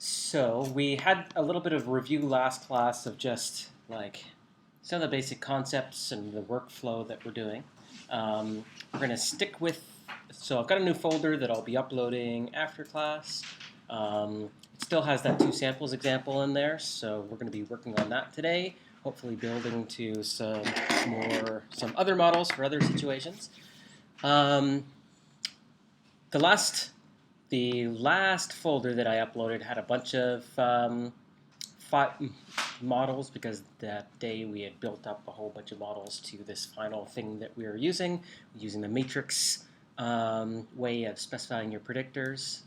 So we had a little bit of review last class of just like some of the basic concepts and the workflow that we're doing. We're going to stick with, so I've got a new folder that I'll be uploading after class. It still has that two samples example in there, so we're going to be working on that today, hopefully building to some other models for other situations. The last folder that I uploaded had a bunch of models because that day we had built up a whole bunch of models to this final thing that we were using the matrix way of specifying your predictors.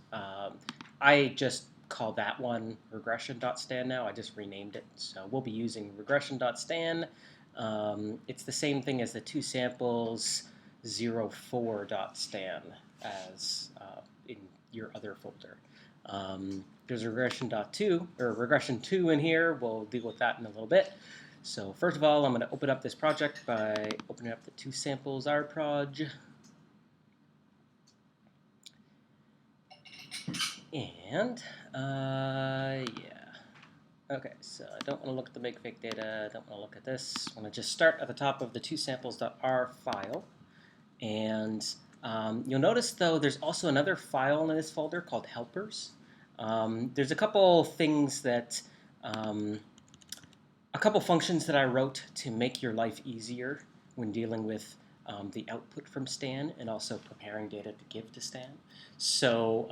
I just call that one regression.stan now. I just renamed it. So we'll be using regression.stan. It's the same thing as the two samples 04.stan as in your other folder. There's regression.2 or regression 2 in here. We'll deal with that in a little bit. So first of all, I'm going to open up this project by opening up the two samples rproj. And yeah. Okay, so I don't want to look at the make fake data. I don't want to look at this. I want to just start at the top of the two samples.r file. And you'll notice, though, there's also another file in this folder called helpers. There's a couple things that, a couple functions that I wrote to make your life easier when dealing with the output from Stan and also preparing data to give to Stan. So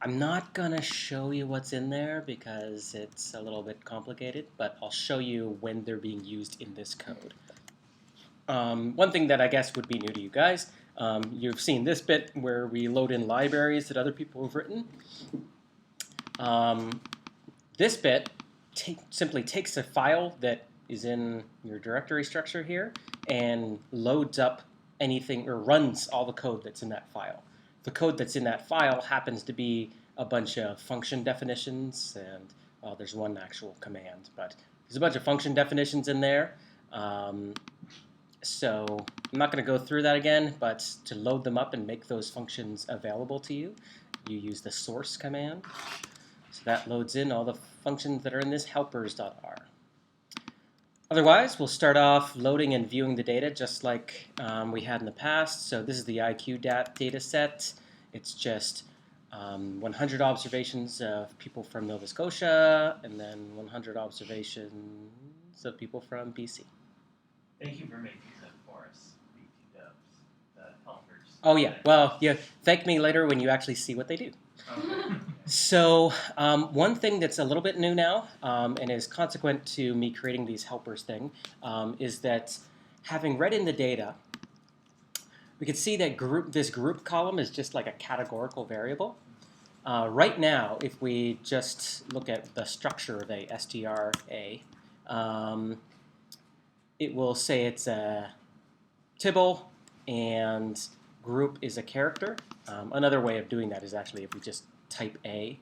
I'm not going to show you what's in there because it's a little bit complicated, but I'll show you when they're being used in this code. One thing that I guess would be new to you guys, you've seen this bit where we load in libraries that other people have written. This bit simply takes a file that is in your directory structure here and loads up anything or runs all the code that's in that file. The code that's in that file happens to be a bunch of function definitions, and well, there's one actual command, but there's a bunch of function definitions in there. So I'm not going to go through that again, but to load them up and make those functions available to you, you use the source command. So that loads in all the functions that are in this helpers.r. Otherwise, we'll start off loading and viewing the data just like we had in the past. So this is the IQ data set. It's just 100 observations of people from Nova Scotia and then 100 observations of people from BC. Thank you for making that for us, the helpers. Oh, yeah. Well, yeah. Thank me later when you actually see what they do. Okay. So one thing that's a little bit new now and is consequent to me creating these helpers thing is that having read in the data, we can see that this group column is just like a categorical variable. Right now, if we just look at the structure of a STRA, it will say it's a Tibble and group is a character. Another way of doing that is actually if we just type A,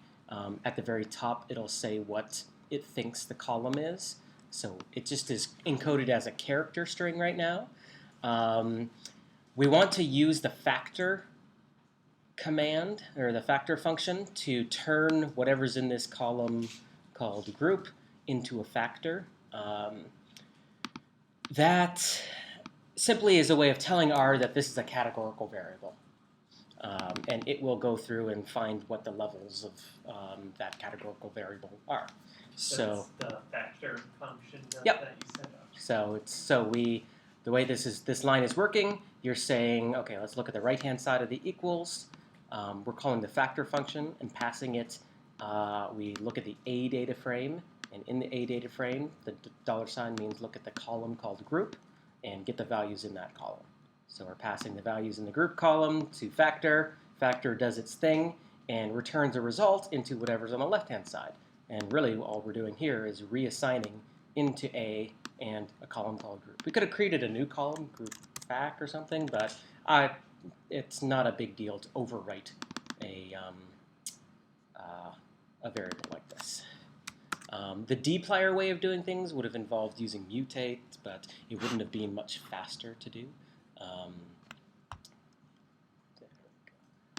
at the very top it'll say what it thinks the column is. So it just is encoded as a character string right now. We want to use the factor command or the factor function to turn whatever's in this column called group into a factor. That simply is a way of telling R that this is a categorical variable. And it will go through and find what the levels of that categorical variable are. So that's the factor function yep. that you set up. So the way this line is working, you're saying, okay, let's look at the right-hand side of the equals. We're calling the factor function and passing it. We look at the A data frame. And in the A data frame, the $ means look at the column called group and get the values in that column. So we're passing the values in the group column to factor. Factor does its thing and returns a result into whatever's on the left-hand side. And really all we're doing here is reassigning into A and a column called group. We could have created a new column, group fact or something, but it's not a big deal to overwrite a variable like this. The dplyr way of doing things would have involved using mutate, but it wouldn't have been much faster to do.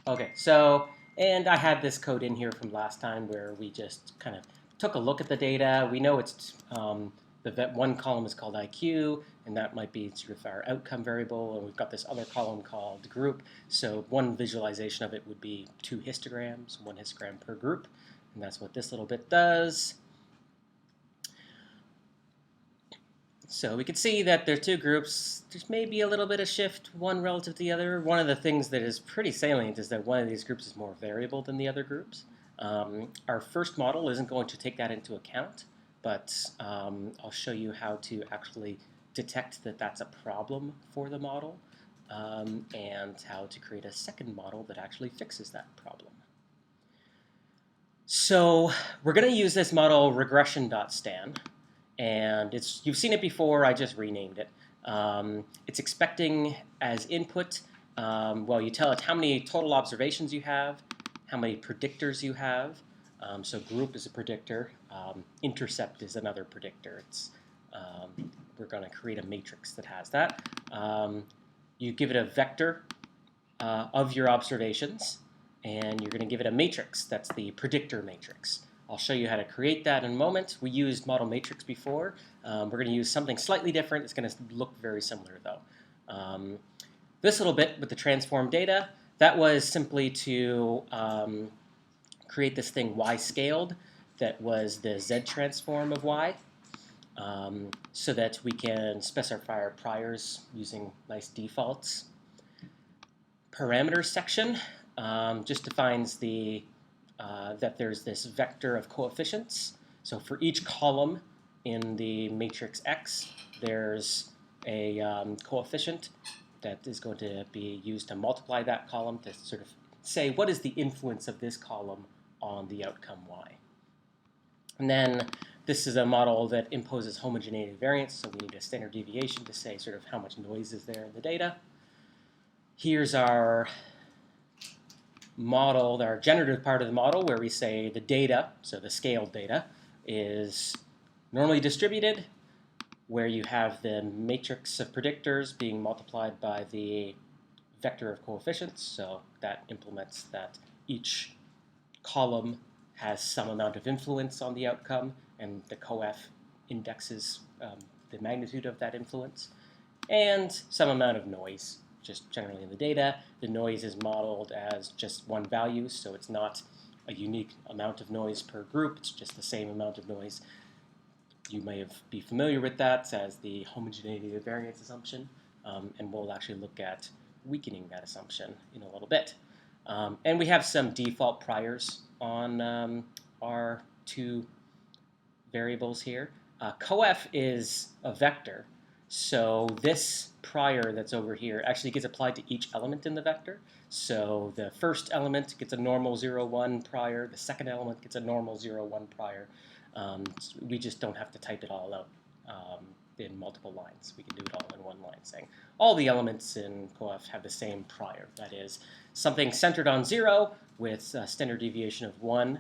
Okay, so And I had this code in here from last time where we just kind of took a look at the data. We know it's one column is called IQ, and that might be sort of our outcome variable, and we've got this other column called group. So one visualization of it would be 2 histograms, 1 histogram per group, and that's what this little bit does. So we can see that there are 2 groups. There's maybe a little bit of shift, one relative to the other. One of the things that is pretty salient is that one of these groups is more variable than the other groups. Our first model isn't going to take that into account, but I'll show you how to actually detect that that's a problem for the model, and how to create a second model that actually fixes that problem. So we're going to use this model regression.stan. And you've seen it before, I just renamed it. It's expecting as input, well, you tell it how many total observations you have, how many predictors you have. So group is a predictor, intercept is another predictor. We're going to create a matrix that has that. You give it a vector of your observations, and you're going to give it a matrix. That's the predictor matrix. I'll show you how to create that in a moment. We used model matrix before. We're going to use something slightly different. It's going to look very similar, though. This little bit with the transform data, that was simply to create this thing y scaled that was the z transform of y, so that we can specify our priors using nice defaults. Parameter section just defines that there's this vector of coefficients. So for each column in the matrix X, there's a coefficient that is going to be used to multiply that column to sort of say what is the influence of this column on the outcome Y. And then this is a model that imposes homogeneity variance, so we need a standard deviation to say sort of how much noise is there in the data. Here's our model, our generative part of the model, where we say the data, so the scaled data, is normally distributed, where you have the matrix of predictors being multiplied by the vector of coefficients. So that implements that each column has some amount of influence on the outcome, and the coef indexes the magnitude of that influence, and some amount of noise, just generally in the data. The noise is modeled as just one value, so it's not a unique amount of noise per group. It's just the same amount of noise. You may be familiar with that as the homogeneity of variance assumption, and we'll actually look at weakening that assumption in a little bit. And we have some default priors on our 2 variables here. Coef is a vector, so this prior that's over here actually gets applied to each element in the vector. So the first element gets a normal 0, 1 prior. The second element gets a normal 0, 1 prior. We just don't have to type it all out in multiple lines. We can do it all in one line, saying all the elements in coef have the same prior. That is, something centered on 0 with a standard deviation of 1.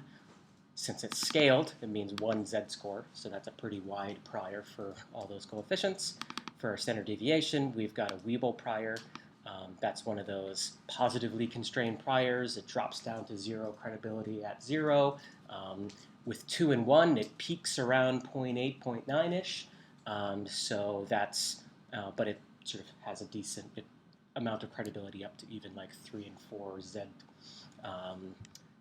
Since it's scaled, it means 1 z-score, so that's a pretty wide prior for all those coefficients. For our standard deviation, we've got a Weibull prior. That's one of those positively constrained priors. It drops down to 0 credibility at 0. With 2 and 1, it peaks around 0.8, 0.9-ish. So that's, but it sort of has a decent amount of credibility up to even like 3 and 4 z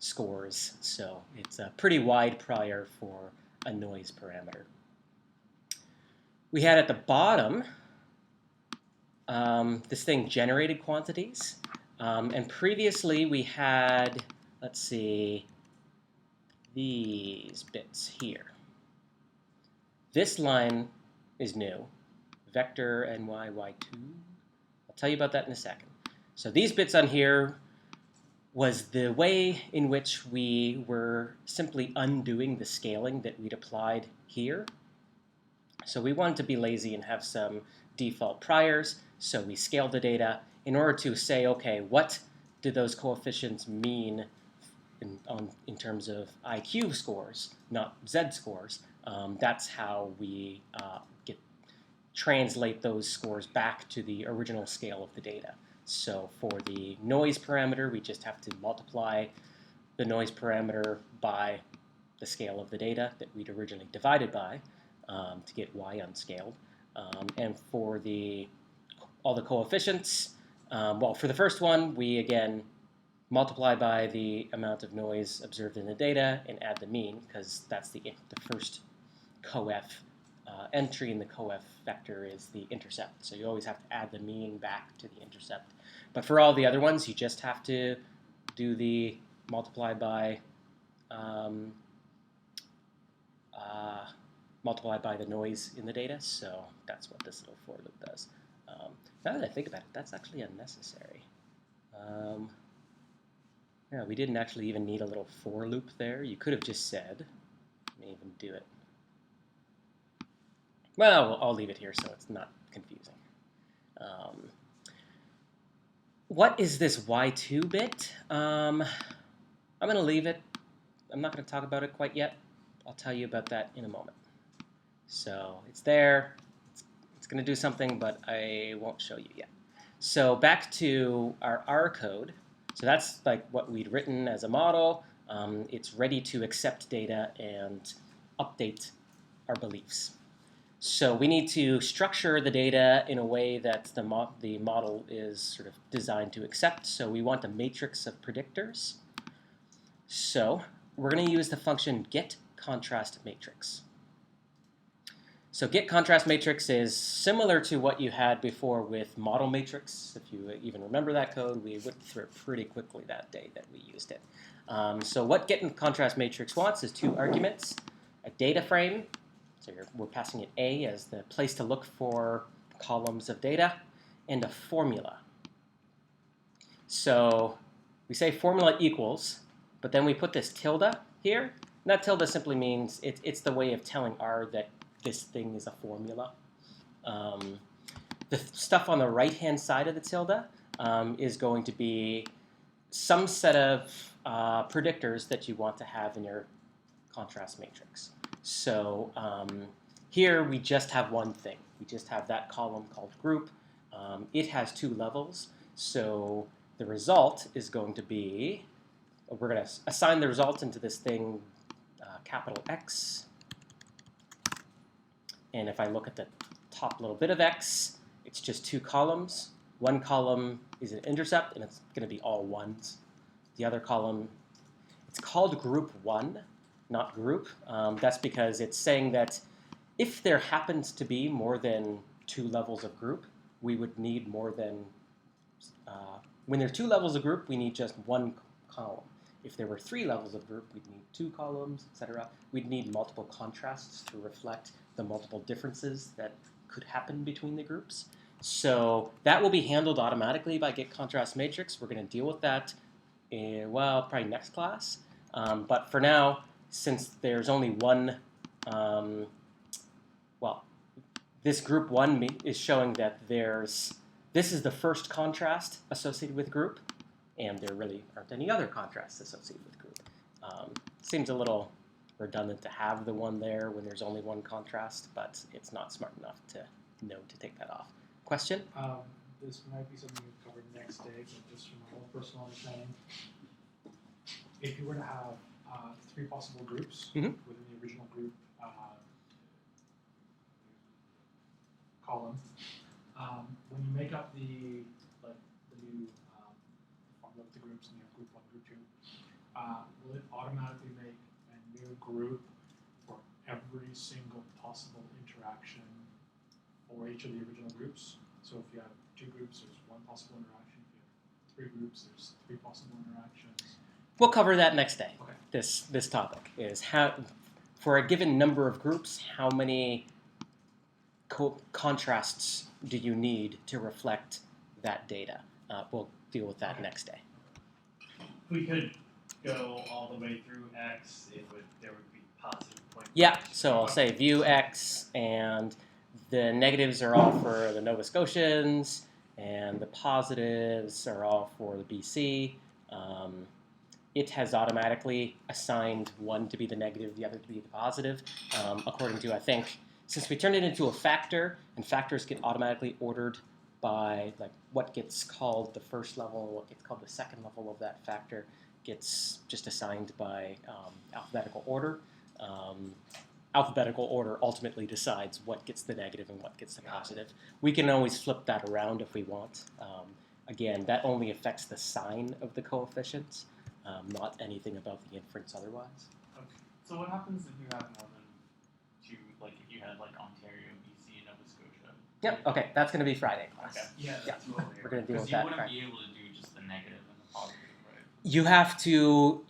scores. So it's a pretty wide prior for a noise parameter. We had at the bottom this thing generated quantities. And previously we had, let's see, these bits here. This line is new, vector ny, y2. I'll tell you about that in a second. So these bits on here was the way in which we were simply undoing the scaling that we'd applied here. So we wanted to be lazy and have some default priors, so we scaled the data in order to say, okay, what did those coefficients mean in terms of IQ scores, not Z scores. That's how we translate those scores back to the original scale of the data. So for the noise parameter, we just have to multiply the noise parameter by the scale of the data that we'd originally divided by to get y unscaled. And for all the coefficients, well, for the first one, we again multiply by the amount of noise observed in the data and add the mean, because that's the first coef entry in the coef vector is the intercept. So you always have to add the mean back to the intercept. But for all the other ones, you just have to do the multiply by the noise in the data. So that's what this little for loop does. Now that I think about it, that's actually unnecessary. Yeah, we didn't actually even need a little for loop there. You could have just said, let me even do it. Well, I'll leave it here so it's not confusing. What is this y2 bit? I'm going to leave it. I'm not going to talk about it quite yet. I'll tell you about that in a moment. So it's there. It's going to do something, but I won't show you yet. So back to our R code. So that's like what we'd written as a model. It's ready to accept data and update our beliefs. So we need to structure the data in a way that the model is sort of designed to accept. So we want a matrix of predictors. So we're going to use the function getContrastMatrix. So getContrastMatrix is similar to what you had before with model matrix. If you even remember that code, we went through it pretty quickly that day that we used it. So what getContrastMatrix wants is two arguments, a data frame. So we're passing it A as the place to look for columns of data, and a formula. So we say formula equals, but then we put this tilde here. And that tilde simply means it's the way of telling R that this thing is a formula. The stuff on the right-hand side of the tilde is going to be some set of predictors that you want to have in your contrast matrix. So here we just have one thing. We just have that column called group. It has two levels. So the result is going to be, we're going to assign the result into this thing, capital X. And if I look at the top little bit of X, it's just two columns. One column is an intercept, and it's going to be all ones. The other column, it's called group 1. Not group. That's because it's saying that if there happens to be more than two levels of group, we would need more than, when there are two levels of group, we need just one column. If there were three levels of group, we'd need two columns, etc. We'd need multiple contrasts to reflect the multiple differences that could happen between the groups. So that will be handled automatically by getContrastMatrix. We're going to deal with that in, well, probably next class. But for now, since there's only one, well, this group 1 is showing that this is the first contrast associated with group, and there really aren't any other contrasts associated with group. Seems a little redundant to have the one there when there's only one contrast, but it's not smart enough to know to take that off. Question? This might be something we covered next day, but just from my own personal understanding, if you were to have three possible groups within the original group column, when you make up the new formula of the groups, and you have group 1, group 2, will it automatically make a new group for every single possible interaction for each of the original groups? So if you have two groups, there's one possible interaction. If you have three groups, there's three possible interactions. We'll cover that next day. Okay. This topic is how, for a given number of groups, how many contrasts do you need to reflect that data? We'll deal with that next day. We could go all the way through X. There would be positive points. Yeah, so I'll say view X, and the negatives are all for the Nova Scotians, and the positives are all for the BC. It has automatically assigned one to be the negative, the other to be the positive, according to, I think, since we turned it into a factor, and factors get automatically ordered by like what gets called the first level and what gets called the second level of that factor, gets just assigned by alphabetical order. Alphabetical order ultimately decides what gets the negative and what gets the positive. We can always flip that around if we want. Again, that only affects the sign of the coefficients, not anything about the inference otherwise. Okay. So what happens if you have more than two, like if you had like Ontario, BC, and Nova Scotia? Yep, okay, that's going to be Friday class. Okay. Yeah, Yeah, that's what we're going to deal Because with you that wouldn't Friday. be able to do just the negative and the positive, right? You have to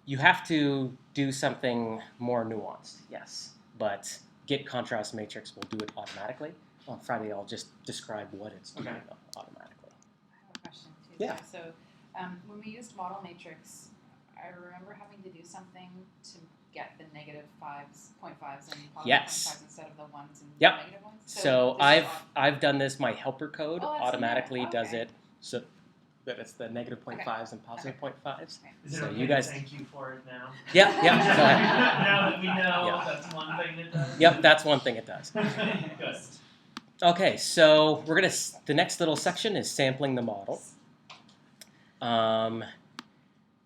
you have to do something more nuanced, yes. But Git contrast matrix will do it automatically. On Friday, I'll just describe what it's doing automatically. I have a question too. Yeah. So when we used model matrix, I remember having to do something to get the negative 0.5s and positive Yes. 0.5s instead of the ones and Yep. the negative ones. So this is I've done this. My helper code Oh, that's automatically neat. does Okay. it so that it's the negative 0.5s and positive 0.5s. Is it So okay you guys- to thank you for it now? Yep, yep. Go ahead. Now that we know, Yeah. that's one thing it does. Yep, that's one thing it does. Good. Okay, so the next little section is sampling the model.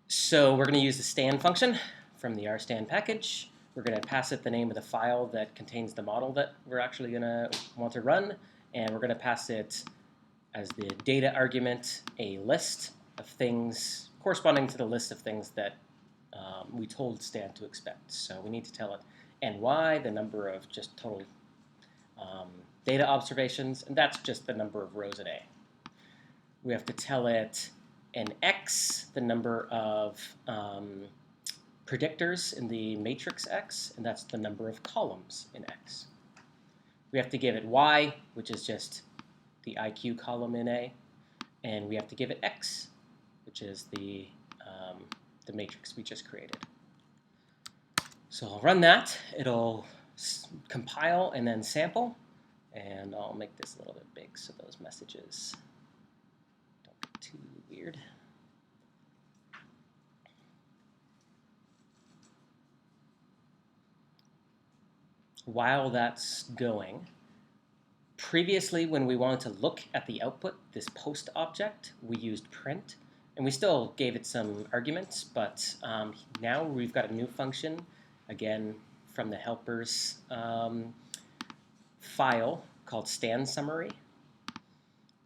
So we're going to use the stand function from the rstand package. We're going to pass it the name of the file that contains the model that we're actually going to want to run, and we're going to pass it as the data argument a list of things corresponding to the list of things that we told stand to expect. So we need to tell it ny, the number of just total data observations, and that's just the number of rows in A. We have to tell it an x, the number of predictors in the matrix X, and that's the number of columns in X. We have to give it y, which is just the IQ column in A, and we have to give it x, which is the matrix we just created. So I'll run that. It'll compile and then sample, and I'll make this a little bit big so those messages don't get too weird. While that's going, previously when we wanted to look at the output, this post object, we used print, and we still gave it some arguments, but now we've got a new function, again, from the helpers file called stand summary,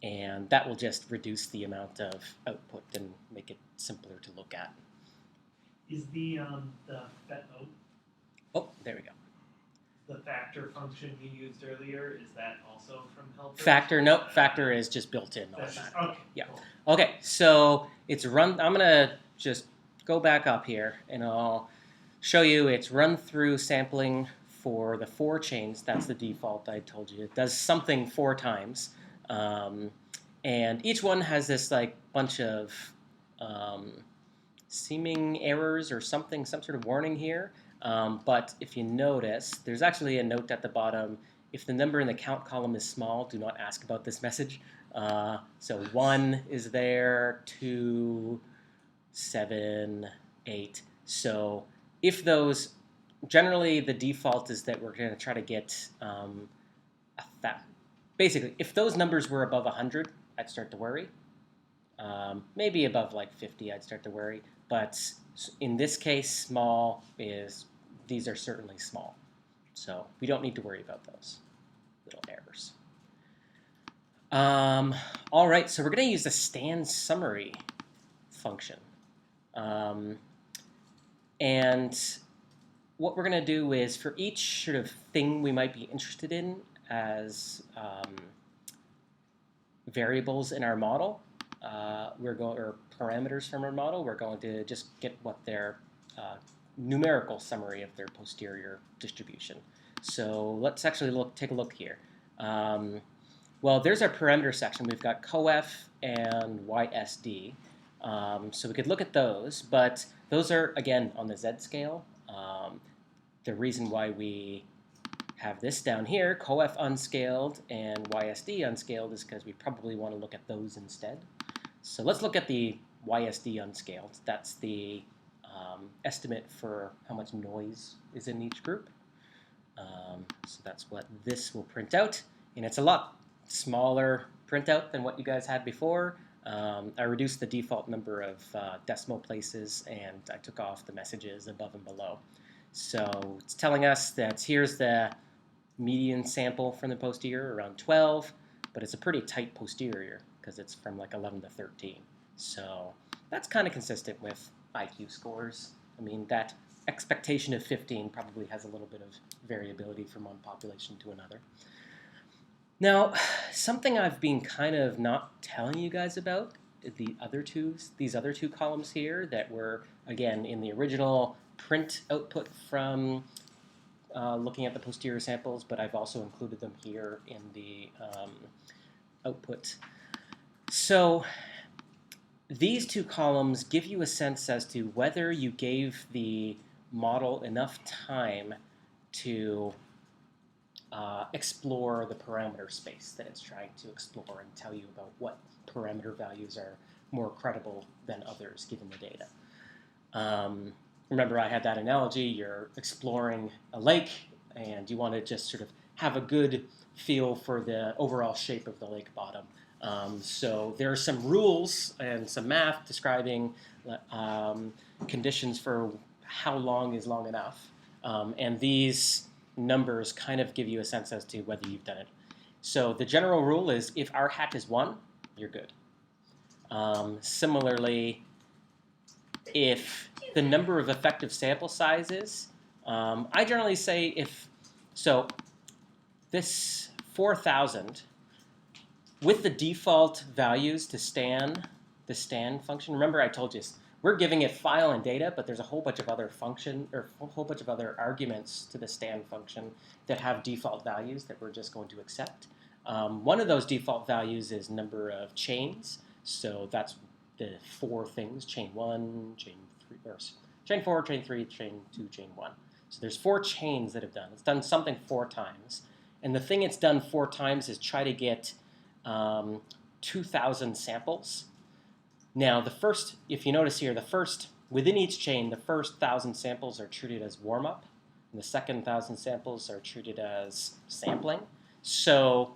and that will just reduce the amount of output and make it simpler to look at. Is the Oh, there we go. the factor function you used earlier, is that also from helper? Factor, nope, factor is just built in That's just, automatically. okay. Yeah. Cool. Okay, so it's run. I'm gonna just go back up here and I'll show you it's run through sampling for the 4 chains. That's the default I told you. It does something 4 times. And each one has this like bunch of seeming errors or something, some sort of warning here. But if you notice, there's actually a note at the bottom. If the number in the count column is small, do not ask about this message. So 1 is there, 2, 7, 8. So if those, generally the default is that we're going to try to get basically, if those numbers were above 100, I'd start to worry. Maybe above like 50, I'd start to worry. But in this case, small is, these are certainly small. So we don't need to worry about those little errors. All right, so we're going to use the stand summary function. And what we're going to do is for each sort of thing we might be interested in as variables in our model, or parameters from our model, we're going to just get what their numerical summary of their posterior distribution. So let's actually take a look here. Well, there's our parameter section. We've got coef and YSD. So we could look at those, but those are, again, on the Z scale. The reason why we have this down here, coef unscaled and YSD unscaled, is because we probably want to look at those instead. So let's look at the YSD unscaled. That's the estimate for how much noise is in each group. So that's what this will print out, and it's a lot smaller printout than what you guys had before. I reduced the default number of decimal places, and I took off the messages above and below. So it's telling us that here's the median sample from the posterior, around 12, but it's a pretty tight posterior because it's from like 11 to 13. So that's kind of consistent with IQ scores. I mean, that expectation of 15 probably has a little bit of variability from one population to another. Now, something I've been kind of not telling you guys about, these other two columns here that were, again, in the original print output from looking at the posterior samples, but I've also included them here in the output. So these two columns give you a sense as to whether you gave the model enough time to explore the parameter space that it's trying to explore and tell you about what parameter values are more credible than others given the data. Remember, I had that analogy. You're exploring a lake, and you want to just sort of have a good feel for the overall shape of the lake bottom. So there are some rules and some math describing conditions for how long is long enough. And these numbers kind of give you a sense as to whether you've done it. So the general rule is if our hat is 1, you're good. Similarly, if the number of effective sample sizes, I generally say so this 4,000, with the default values to the stan function, remember I told you, we're giving it file and data, but there's a whole bunch of other arguments to the stan function that have default values that we're just going to accept. One of those default values is number of chains. So that's the 4 things: chain 1, chain 3, or chain 4, chain 3, chain 2, chain 1. So there's 4 chains that have done. It's done something 4 times. And the thing it's done 4 times is try to get 2,000 samples. Now, if you notice here, within each chain, the first 1,000 samples are treated as warm-up, and the second 1,000 samples are treated as sampling. So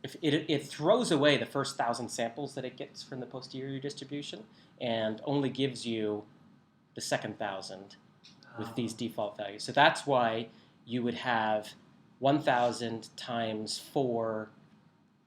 if it throws away the first 1,000 samples that it gets from the posterior distribution and only gives you the second 1,000 with these default values. So that's why you would have 1,000 times 4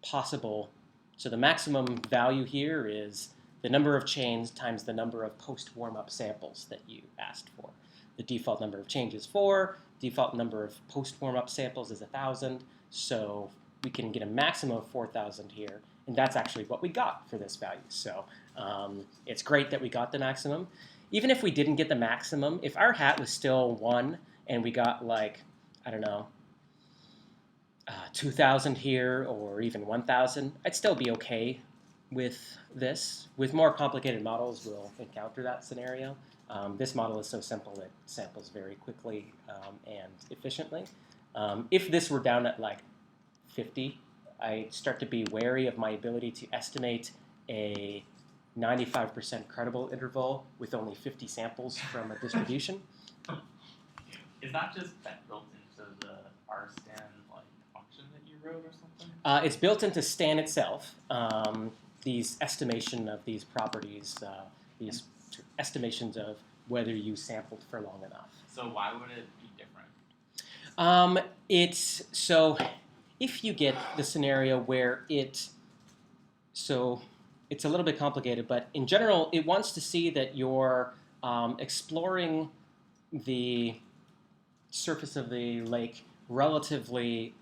possible. So the maximum value here is the number of chains times the number of post-warm-up samples that you asked for. The default number of chains is 4. Default number of post-warm-up samples is 1,000. So we can get a maximum of 4,000 here, and that's actually what we got for this value. So it's great that we got the maximum. Even if we didn't get the maximum, if our hat was still 1 and we got, like, I don't know, 2,000 here or even 1,000, I'd still be okay with this. With more complicated models, we'll encounter that scenario. This model is so simple it samples very quickly and efficiently. If this were down at like 50, I'd start to be wary of my ability to estimate a 95% credible interval with only 50 samples from a distribution. Is that just built into the rstan function that you wrote or something? It's built into stan itself. These estimation of these properties, these estimations of whether you sampled for long enough. So why would it be different? If you get the scenario where it's a little bit complicated, but in general, it wants to see that you're exploring the surface of the lake relatively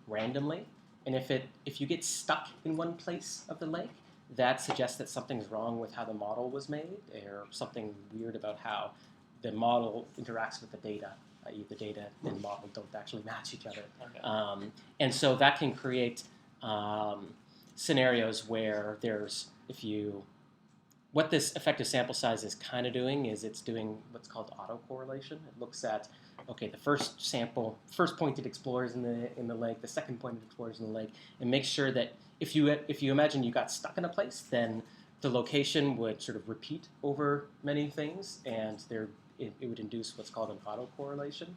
randomly. And if you get stuck in one place of the lake, that suggests that something's wrong with how the model was made, or something weird about how the model interacts with the data, i.e. the data and the model don't actually match each other. Okay. And so that can create scenarios where what this effective sample size is kind of doing is it's doing what's called autocorrelation. It looks at, okay, the first point it explores in the lake, the second point it explores in the lake, and make sure that if you imagine you got stuck in a place, then the location would sort of repeat over many things, and it would induce what's called an autocorrelation.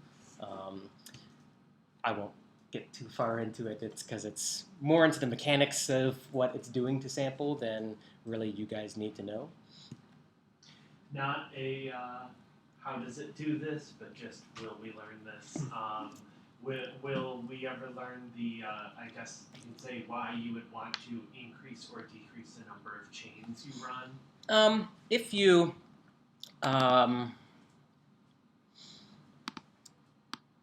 I won't get too far into it. It's because it's more into the mechanics of what it's doing to sample than really you guys need to know. Not a how does it do this, but just will we learn this? Will we ever learn the, I guess you can say why you would want to increase or decrease the number of chains you run? If you,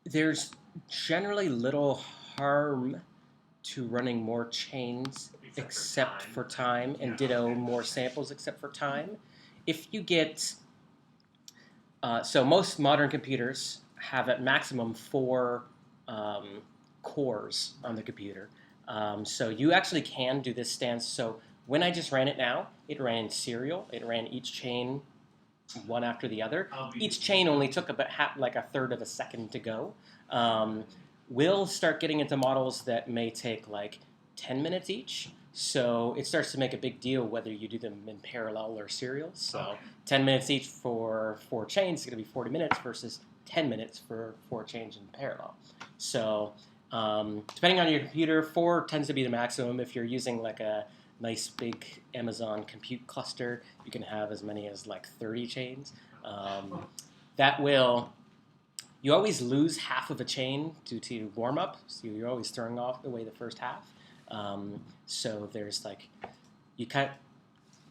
there's generally little harm to running more chains except for time, and ditto okay. more samples except for time. If you get, so most modern computers have at maximum 4 cores on the computer. So you actually can do this stance. So when I just ran it now, it ran serial. It ran each chain one after the other. Each chain only took about like a third of a second to go. We'll start getting into models that may take like 10 minutes each. So it starts to make a big deal whether you do them in parallel or serial. So 10 minutes each for 4 chains is going to be 40 minutes versus 10 minutes for 4 chains in parallel. So depending on your computer, 4 tends to be the maximum. If you're using like a nice big Amazon compute cluster, you can have as many as like 30 chains. That will, you always lose half of a chain due to warm up, so you're always throwing off away the first half. So there's like,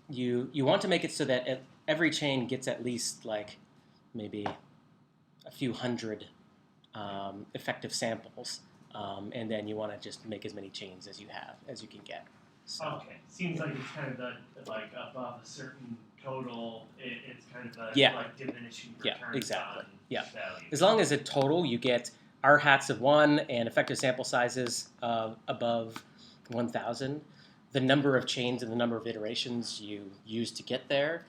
you want to make it so that every chain gets at least like maybe a few hundred effective samples, and then you want to just make as many chains as you can get. So. Okay, seems like it's kind of like above a certain total, it's kind of a like diminishing returns exactly. on value. As long as a total you get R hats of 1 and effective sample sizes above 1,000, the number of chains and the number of iterations you use to get there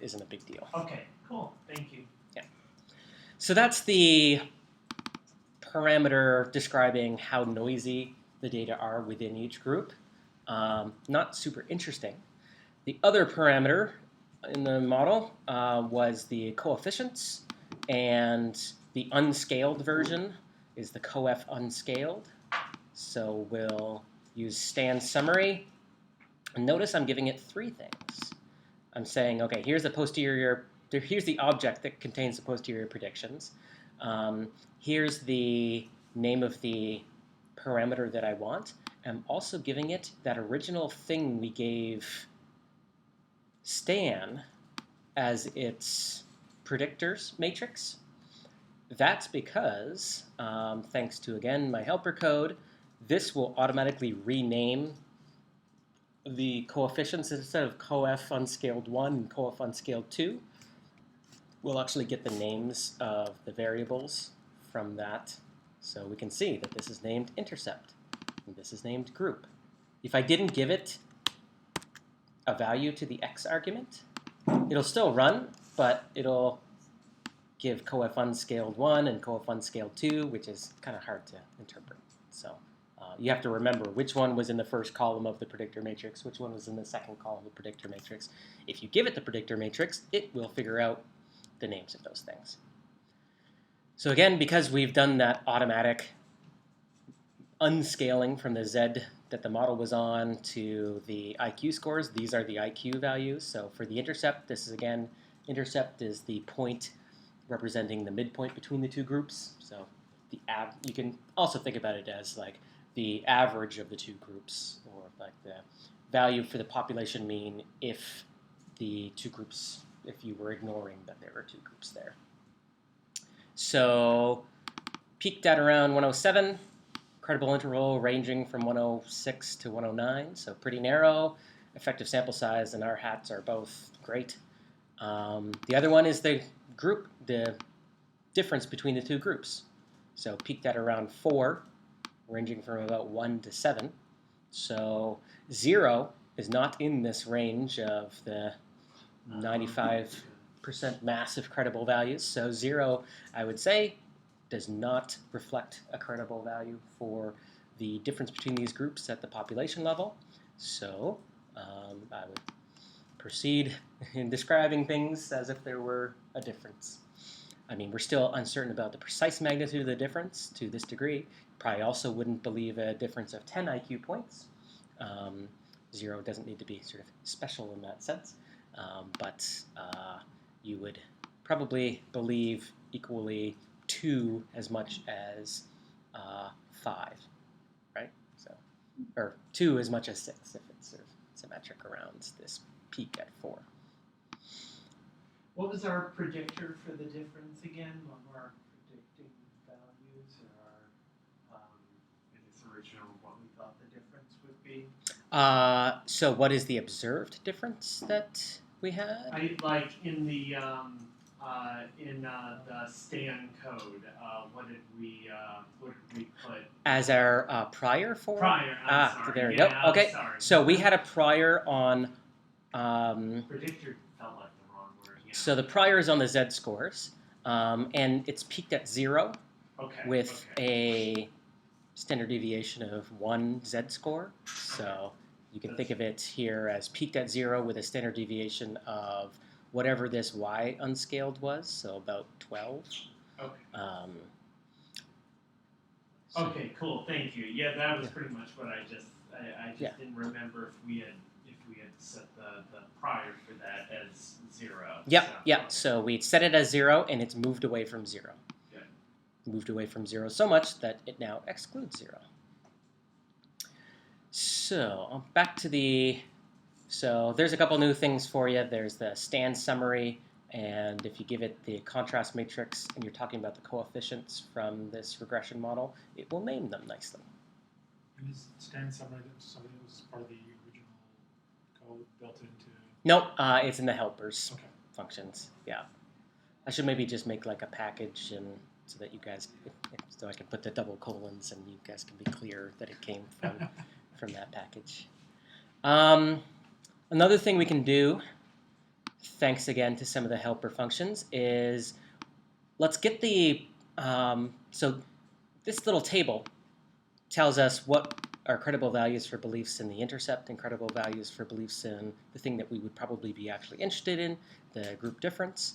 isn't a big deal. Okay, cool. Thank you. Yeah. So that's the parameter describing how noisy the data are within each group. Not super interesting. The other parameter in the model was the coefficients, and the unscaled version is the coef unscaled. So we'll use stand summary. And notice I'm giving it 3 things. I'm saying, okay, here's the object that contains the posterior predictions. Here's the name of the parameter that I want. I'm also giving it that original thing we gave Stan as its predictors matrix. That's because, thanks to, again, my helper code, this will automatically rename the coefficients. Instead of coef unscaled 1 and coef unscaled 2, we'll actually get the names of the variables from that. So we can see that this is named intercept, and this is named group. If I didn't give it a value to the x argument, it'll still run, but it'll give coef unscaled 1 and coef unscaled 2, which is kind of hard to interpret. So you have to remember which one was in the first column of the predictor matrix, which one was in the second column of the predictor matrix. If you give it the predictor matrix, it will figure out the names of those things. So again, because we've done that automatic unscaling from the Z that the model was on to the IQ scores, these are the IQ values. So for the intercept, this is again, intercept is the point representing the midpoint between the 2 groups. So you can also think about it as like the average of the 2 groups, or like the value for the population mean if the 2 groups, if you were ignoring that there were 2 groups there. So peaked at around 107, credible interval ranging from 106 to 109, so pretty narrow. Effective sample size and R hats are both great. The other one is the group, the difference between the 2 groups. So peaked at around 4, ranging from about 1 to 7. So 0 is not in this range of the 95% massive credible values. So 0, I would say, does not reflect a credible value for the difference between these groups at the population level. So I would proceed in describing things as if there were a difference. I mean, we're still uncertain about the precise magnitude of the difference to this degree. Probably also wouldn't believe a difference of 10 IQ points. 0 doesn't need to be sort of special in that sense, but you would probably believe equally 2 as much as 5, right? So, or 2 as much as 6 if it's sort of symmetric around this peak at 4. What was our predictor for the difference again? What were our predicting values, or in this original, what we thought the difference would be? So what is the observed difference that we had? I like in the Stan code. What did we put As our prior for? prior? I'm sorry. There we yeah, go. I'm Okay, sorry. so we had a prior on. Predictor felt like the wrong word. Yeah. So the prior is on the z-scores, and it's peaked at 0 okay. with okay. a standard deviation of 1 z-score. So you can think of it here as peaked at 0 with a standard deviation of whatever this y unscaled was, so about 12. Okay. So, Okay, cool. Thank you. Yeah, that was Yeah. pretty much what I just Yeah. didn't remember if we had set the prior for that as 0. Yep, So, yep. okay. So we set it as 0, and it's moved away from 0. Good. Moved away from 0 so much that it now excludes 0. So back to the. So there's a couple new things for you. There's the stand summary, and if you give it the contrast matrix and you're talking about the coefficients from this regression model, it will name them nicely. And is stand summary something that was part of the original code built into? Nope, it's in the helpers Okay. functions. Yeah, I should maybe just make like a package and so that you guys, so I can put the double colons and you guys can be clear that it came from that package. Another thing we can do, thanks again to some of the helper functions, is let's get the, so this little table tells us what are credible values for beliefs in the intercept and credible values for beliefs in the thing that we would probably be actually interested in, the group difference.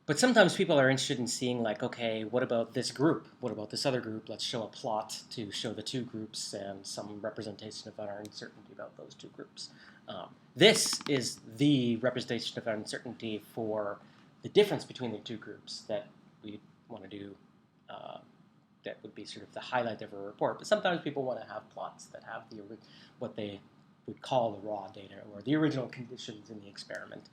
But sometimes people are interested in seeing like, okay, what about this group? What about this other group? Let's show a plot to show the two groups and some representation of our uncertainty about those two groups. This is the representation of uncertainty for the difference between the two groups that we want to do. That would be sort of the highlight of a report. But sometimes people want to have plots that have what they would call the raw data or the original conditions in the experiment.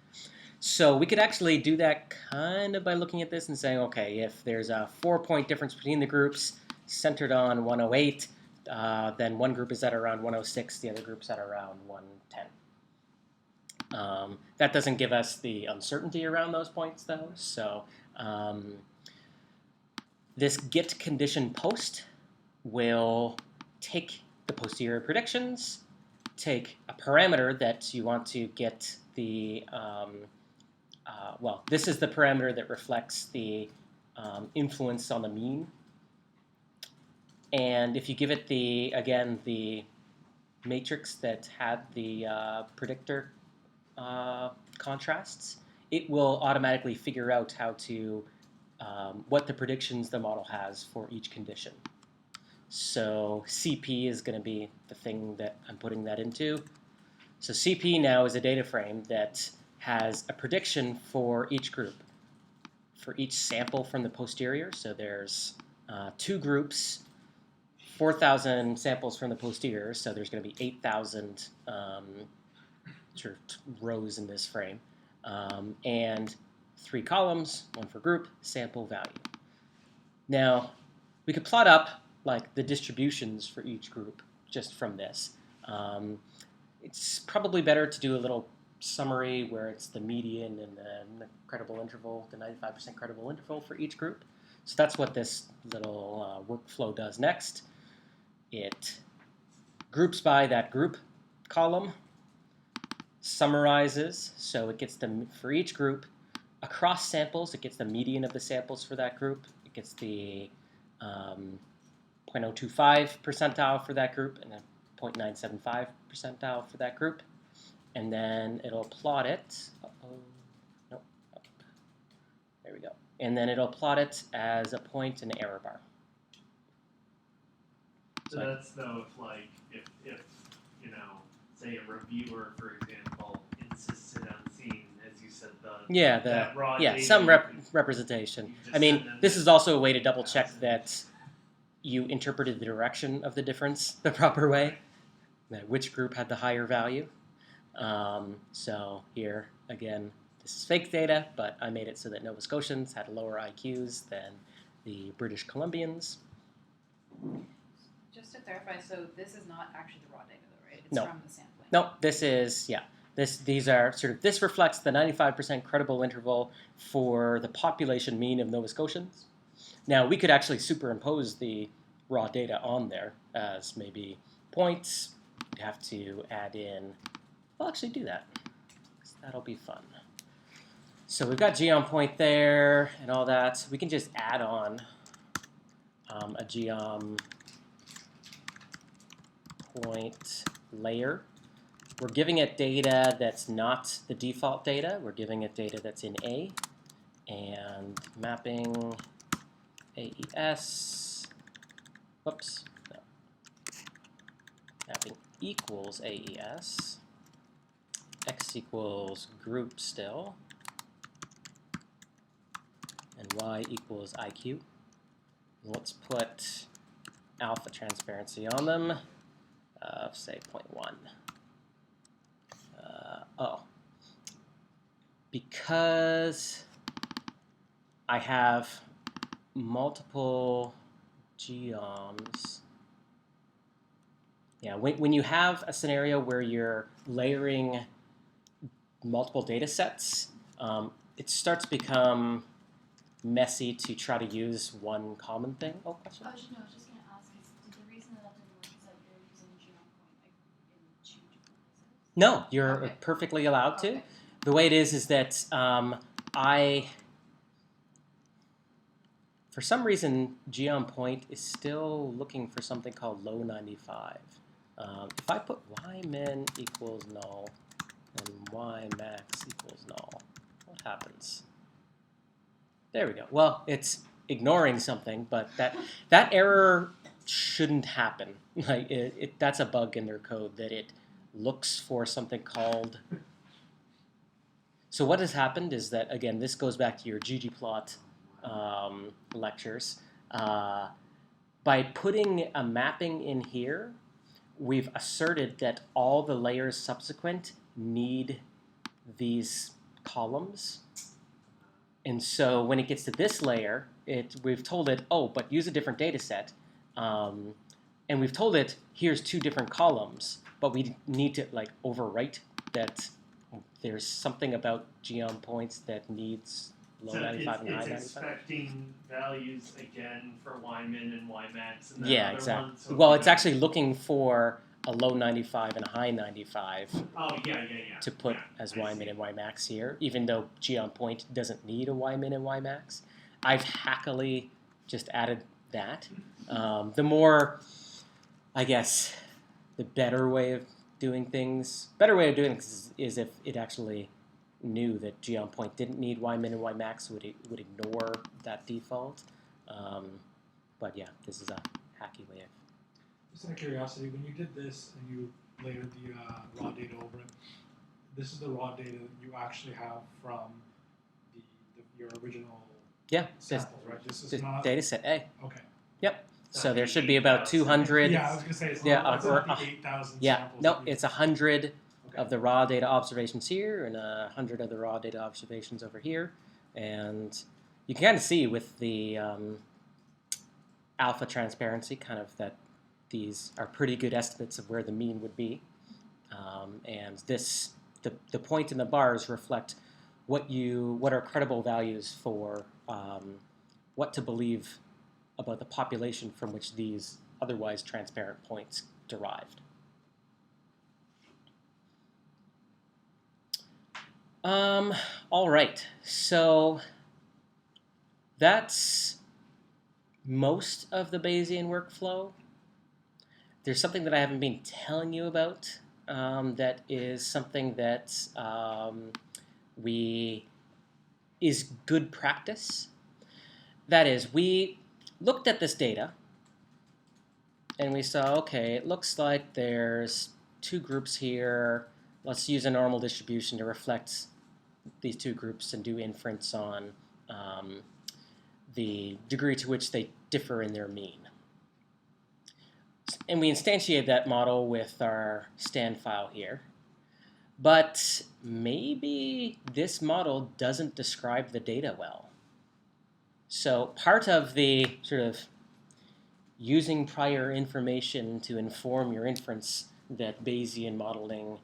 So we could actually do that kind of by looking at this and saying, okay, if there's a 4-point difference between the groups centered on 108, then one group is at around 106, the other group's at around 110. That doesn't give us the uncertainty around those points, though. So this get condition post will take the posterior predictions, take a parameter that you want to get the, well, this is the parameter that reflects the influence on the mean. And if you give it the, again, the matrix that had the predictor contrasts, it will automatically figure out how to, what the predictions the model has for each condition. So CP is going to be the thing that I'm putting that into. So CP now is a data frame that has a prediction for each group, for each sample from the posterior. So there's 2 groups, 4,000 samples from the posterior, so there's going to be 8,000 sort of rows in this frame, and 3 columns, 1 for group, sample value. Now, we could plot up like the distributions for each group just from this. It's probably better to do a little summary where it's the median and the credible interval, the 95% credible interval for each group. So that's what this little workflow does next. It groups by that group column, summarizes, so it gets them for each group. Across samples, it gets the median of the samples for that group. It gets the 0.025 percentile for that group and a 0.975 percentile for that group. And then it'll plot it. There we go. And then it'll plot it as a point and error bar. So that's though if you know, say a reviewer, for example, insisted on seeing, as you said, that raw data, some you could representation. just I mean, send them this that is also a way to double check 1,000. that you interpreted the direction of the difference the proper way, that which group had the higher value. So here, again, this is fake data, but I made it so that Nova Scotians had lower IQs than the British Columbians. Just to clarify, so this is not actually the raw data, though, right? It's No. from the sampling. No, this is, yeah. These are sort of, this reflects the 95% credible interval for the population mean of Nova Scotians. Now, we could actually superimpose the raw data on there as maybe points. We'd have to add in, I'll actually do that, 'cause that'll be fun. So we've got geom point there and all that. We can just add on a geom point layer. We're giving it data that's not the default data. We're giving it data that's in A. And mapping AES, whoops, no. Mapping equals AES, X equals group still, and Y equals IQ. And let's put alpha transparency on them of, say, 0.1. Because I have multiple geoms. Yeah, when you have a scenario where you're layering multiple data sets, it starts to become messy to try to use one common thing. Oh, question? I was just going to ask, is the reason that didn't work is that you're using geom point in 2 different places? No, you're Okay. perfectly allowed to. Okay. The way it is that for some reason, geom point is still looking for something called low 95. If I put y min equals null and y max equals null, what happens? There we go. Well, it's ignoring something, but that error shouldn't happen. Like that's a bug in their code that it looks for something called. So what has happened is that, again, this goes back to your ggplot lectures. By putting a mapping in here, we've asserted that all the layers subsequent need these columns. And so when it gets to this layer, we've told it, oh, but use a different data set. And we've told it, here's 2 different columns, but we need to overwrite that there's something about geom points that needs low 95 and high 95. It's expecting values again for y min and y max. And Yeah, other exactly. Ones, so Well, it's actually looking for a low 95 and a high 95 Oh, yeah. to put as y min and y max here, even though geom point doesn't need a y min and y max. I've hackily just added that. The more, I guess, the better way of doing things is if it actually knew that geom point didn't need y min and y max, would ignore that default. But yeah, this is a hacky way of. Just out of curiosity, when you did this and you layered the raw data over it, this is the raw data that you actually have from your original sample, right? This is not data set A. okay. Yep. So there should be about 200. Yeah, I was gonna say it's Yeah, not, it's not the 8,000 Yeah, samples. no, that you- it's 100 okay. of the raw data observations here and 100 of the raw data observations over here. And you can kind of see with the alpha transparency kind of that these are pretty good estimates of where the mean would be. And the point in the bars reflect what are credible values for what to believe about the population from which these otherwise transparent points derived. All right, so that's most of the Bayesian workflow. There's something that I haven't been telling you about that is something that we is good practice. That is, we looked at this data, and we saw, okay, it looks like there's two groups here. Let's use a normal distribution to reflect these two groups and do inference on the degree to which they differ in their mean. And we instantiate that model with our stand file here. But maybe this model doesn't describe the data well. So part of the sort of using prior information to inform your inference that Bayesian modeling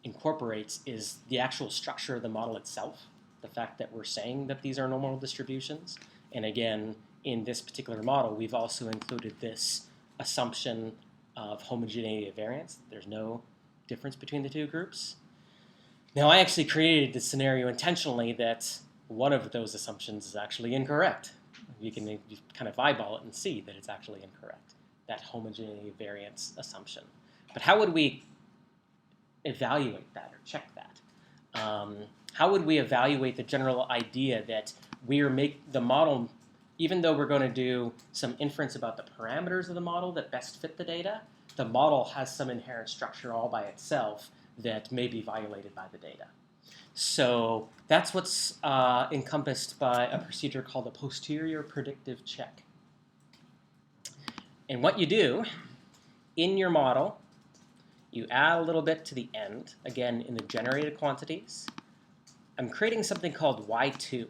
incorporates is the actual structure of the model itself, the fact that we're saying that these are normal distributions. And again, in this particular model, we've also included this assumption of homogeneity of variance. There's no difference between the two groups. Now, I actually created this scenario intentionally that one of those assumptions is actually incorrect. You can kind of eyeball it and see that it's actually incorrect, that homogeneity of variance assumption. But how would we evaluate that or check that? How would we evaluate the general idea that the model, even though we're going to do some inference about the parameters of the model that best fit the data, the model has some inherent structure all by itself that may be violated by the data. So that's what's encompassed by a procedure called a posterior predictive check. And what you do in your model, you add a little bit to the end, again, in the generated quantities. I'm creating something called Y2.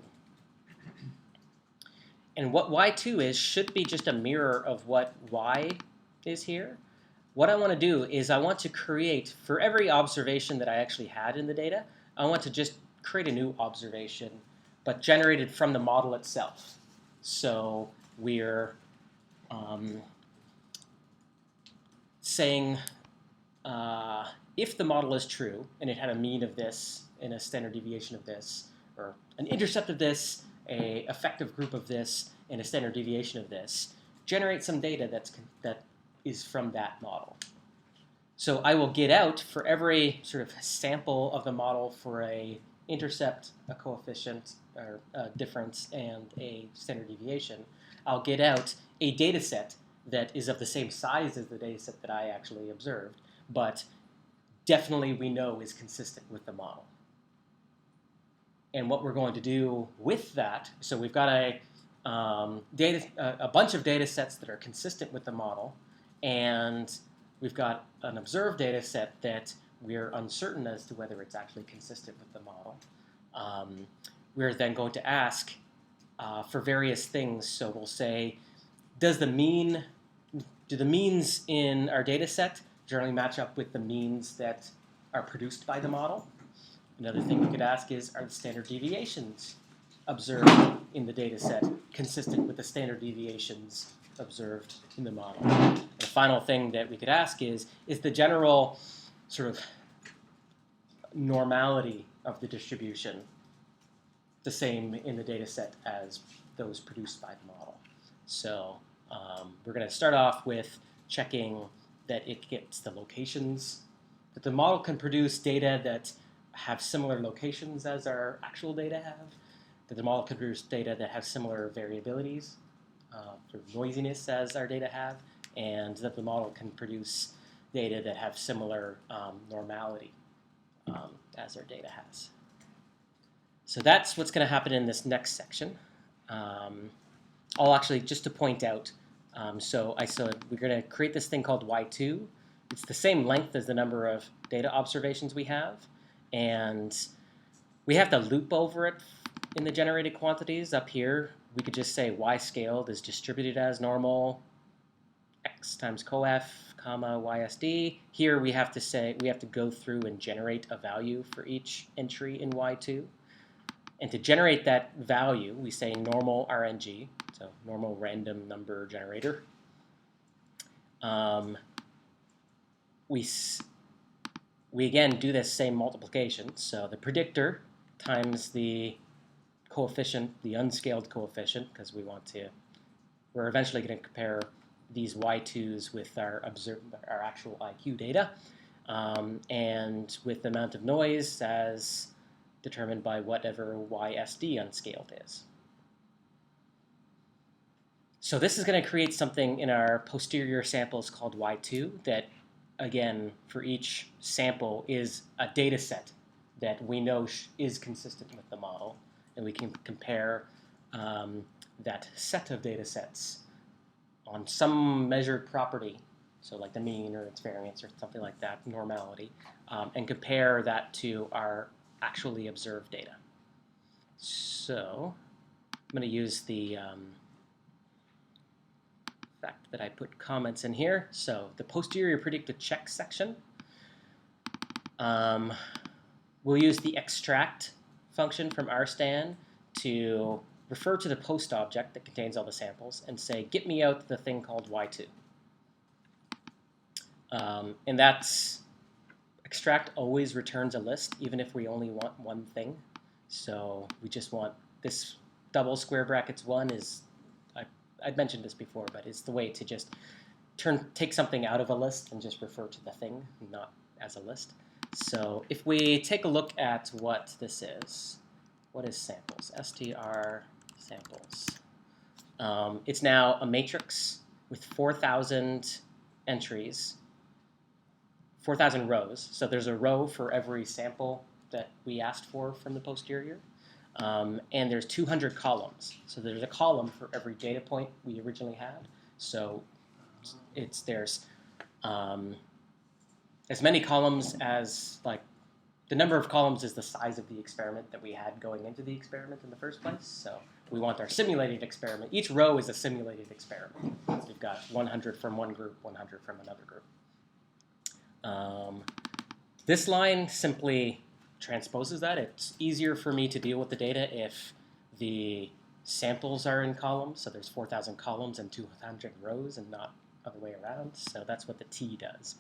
And what Y2 is should be just a mirror of what Y is here. What I want to do is I want to create, for every observation that I actually had in the data, I want to just create a new observation, but generated from the model itself. So we're saying if the model is true, and it had a mean of this and a standard deviation of this, or an intercept of this, a effective group of this, and a standard deviation of this, generate some data that is from that model. So I will get out for every sort of sample of the model for a intercept, a coefficient, or a difference, and a standard deviation. I'll get out a data set that is of the same size as the data set that I actually observed, but definitely we know is consistent with the model. And what we're going to do with that, so we've got a bunch of data sets that are consistent with the model, and we've got an observed data set that we're uncertain as to whether it's actually consistent with the model. We're then going to ask for various things. So we'll say, do the means in our data set generally match up with the means that are produced by the model? Another thing we could ask is, are the standard deviations observed in the data set consistent with the standard deviations observed in the model? The final thing that we could ask is the general sort of normality of the distribution the same in the data set as those produced by the model? So we're going to start off with checking that it gets the locations, that the model can produce data that have similar locations as our actual data have, that the model can produce data that have similar variabilities, or noisiness as our data have, and that the model can produce data that have similar normality as our data has. So that's what's going to happen in this next section. I'll actually, just to point out, so I said we're going to create this thing called Y2. It's the same length as the number of data observations we have, and we have to loop over it in the generated quantities. Up here, we could just say Y scaled is distributed as normal, X times coef, comma, YSD. Here we have to say, we have to go through and generate a value for each entry in Y2. And to generate that value, we say normal RNG, so normal random number generator. We again do this same multiplication. So the predictor times the coefficient, the unscaled coefficient, because we're eventually going to compare these Y2s with our actual IQ data, and with the amount of noise as determined by whatever YSD unscaled is. So this is going to create something in our posterior samples called Y2 that, again, for each sample is a data set that we know is consistent with the model, and we can compare that set of data sets on some measured property, so like the mean or its variance or something like that, normality, and compare that to our actually observed data. So I'm going to use the fact that I put comments in here. So the posterior predictive check section, we'll use the extract function from rstan to refer to the post object that contains all the samples and say, get me out the thing called Y2. And that's extract always returns a list, even if we only want one thing. So we just want this double square brackets 1 is, I'd mentioned this before, but it's the way to just take something out of a list and just refer to the thing, not as a list. So if we take a look at what this is, what is samples? str samples. It's now a matrix with 4,000 entries, 4,000 rows. So there's a row for every sample that we asked for from the posterior. And there's 200 columns. So there's a column for every data point we originally had. So there's as many columns as, like, the number of columns is the size of the experiment that we had going into the experiment in the first place. So we want our simulated experiment. Each row is a simulated experiment. So we've got 100 from one group, 100 from another group. This line simply transposes that. It's easier for me to deal with the data if the samples are in columns. So there's 4,000 columns and 200 rows and not other way around. So that's what the T does.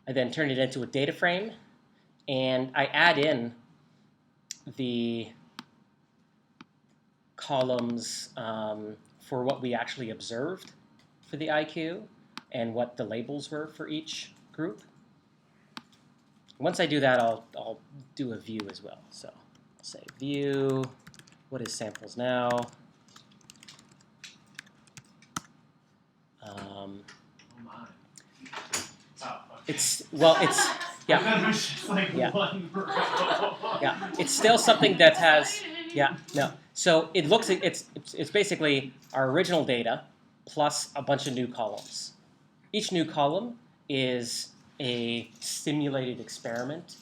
I then turn it into a data frame, and I add in the columns for what we actually observed for the IQ and what the labels were for each group. Once I do that, I'll do a view as well. So I'll say view, what is samples now? Oh my. It's I thought it was just like Yeah. one row. Yeah, it's still something that has, So it looks, it's basically our original data plus a bunch of new columns. Each new column is a simulated experiment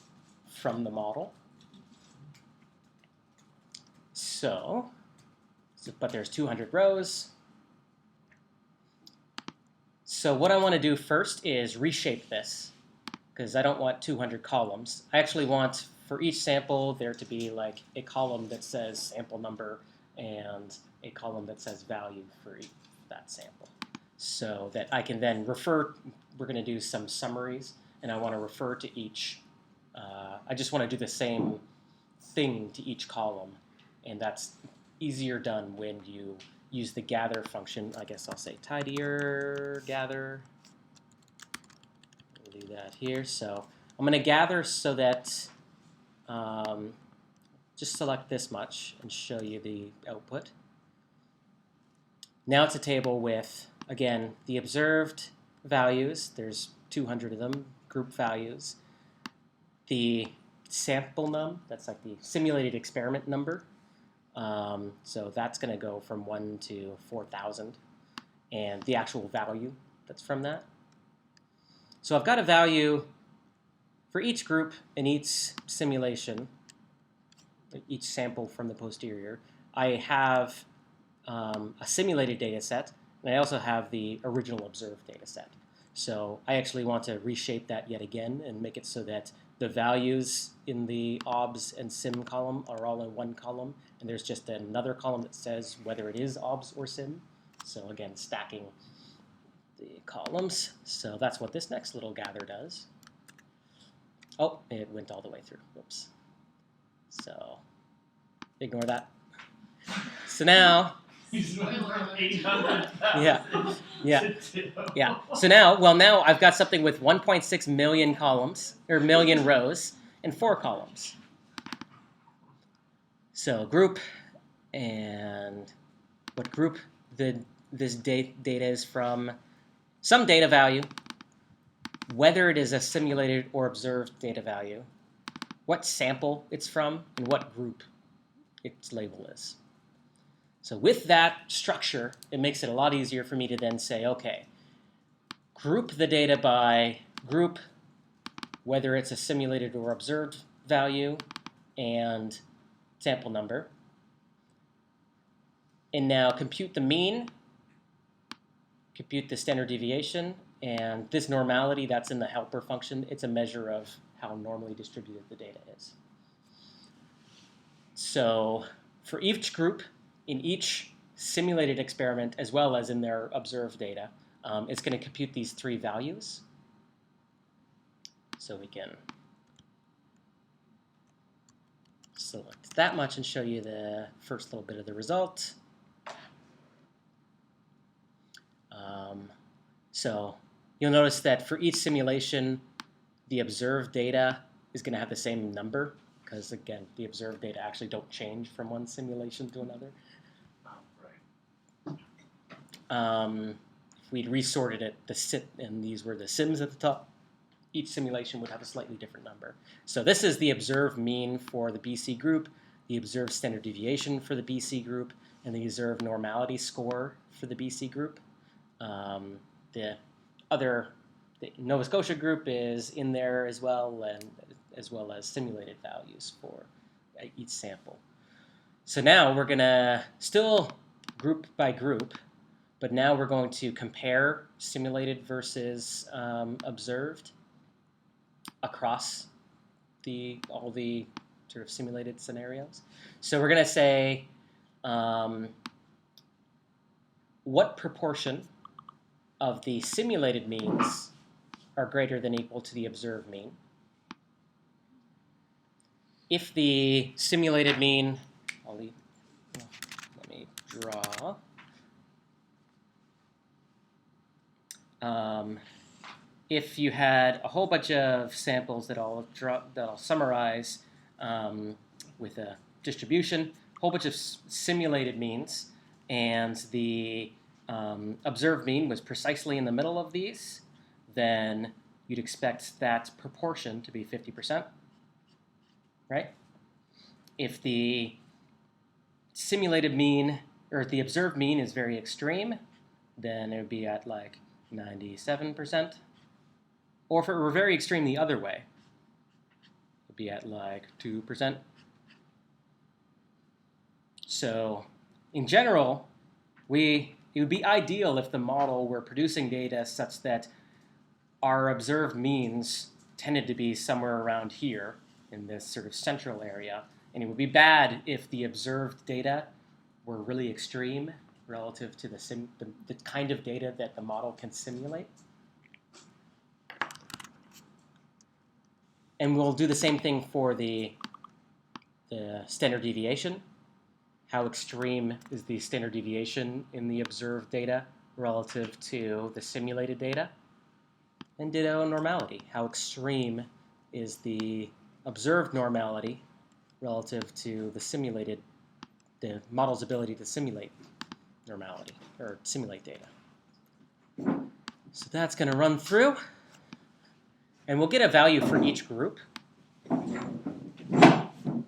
from the model. But there's 200 rows. So what I want to do first is reshape this, because I don't want 200 columns. I actually want, for each sample, there to be like a column that says sample number and a column that says value for that sample. So that I can then refer, we're going to do some summaries, and I want to refer to each, I just want to do the same thing to each column, and that's easier done when you use the gather function. I guess I'll say tidier gather. We'll do that here. So I'm going to gather so that, just select this much and show you the output. Now it's a table with, again, the observed values. There's 200 of them, group values. The sample num, that's like the simulated experiment number. So that's going to go from 1 to 4,000, and the actual value that's from that. So I've got a value for each group in each simulation, each sample from the posterior. I have a simulated data set, and I also have the original observed data set. So I actually want to reshape that yet again and make it so that the values in the OBS and SIM column are all in one column, and there's just another column that says whether it is OBS or SIM. So again, stacking the columns. So that's what this next little gather does. Oh, it went all the way through. Whoops. So ignore that. So now, You just went from 800,000 Yeah. to 2. yeah. So now I've got something with 1.6 million columns, or million rows, and 4 columns. So group, and what group this data is from, some data value, whether it is a simulated or observed data value, what sample it's from, and what group its label is. So with that structure, it makes it a lot easier for me to then say, okay, group the data by group, whether it's a simulated or observed value, and sample number. And now compute the mean, compute the standard deviation, and this normality that's in the helper function, it's a measure of how normally distributed the data is. So for each group, in each simulated experiment, as well as in their observed data, it's going to compute these three values. So we can select that much and show you the first little bit of the result. So you'll notice that for each simulation, the observed data is going to have the same number, because again, the observed data actually don't change from one simulation to another. Oh, right. If we'd resorted it, and these were the sims at the top, each simulation would have a slightly different number. So this is the observed mean for the BC group, the observed standard deviation for the BC group, and the observed normality score for the BC group. The Nova Scotia group is in there as well, and as well as simulated values for each sample. So now we're going to still group by group, but now we're going to compare simulated versus observed across all the sort of simulated scenarios. So we're going to say what proportion of the simulated means are greater than or equal to the observed mean. If the simulated mean, let me draw. If you had a whole bunch of samples that I'll summarize with a distribution, a whole bunch of simulated means, and the observed mean was precisely in the middle of these, then you'd expect that proportion to be 50%, right? If the simulated mean, or the observed mean is very extreme, then it would be at like 97%. Or if it were very extreme the other way, it would be at like 2%. So in general, it would be ideal if the model were producing data such that our observed means tended to be somewhere around here in this sort of central area. And it would be bad if the observed data were really extreme relative to the kind of data that the model can simulate. And we'll do the same thing for the standard deviation. How extreme is the standard deviation in the observed data relative to the simulated data? And ditto normality. How extreme is the observed normality relative to the model's ability to simulate normality, or simulate data. So that's going to run through. And we'll get a value for each group.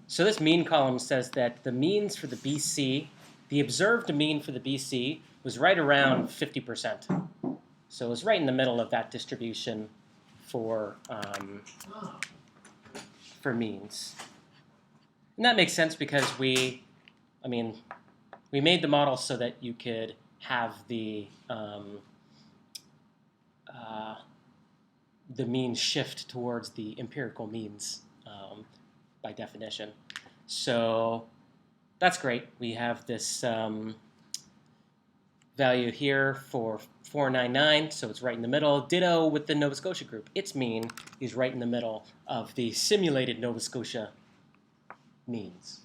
So this mean column says that the means for the BC, the observed mean for the BC was right around 50%. So it was right in the middle of that distribution for means. And that makes sense because we made the model so that you could have the means shift towards the empirical means by definition. So that's great. We have this value here for 499, so it's right in the middle. Ditto with the Nova Scotia group. Its mean is right in the middle of the simulated Nova Scotia means.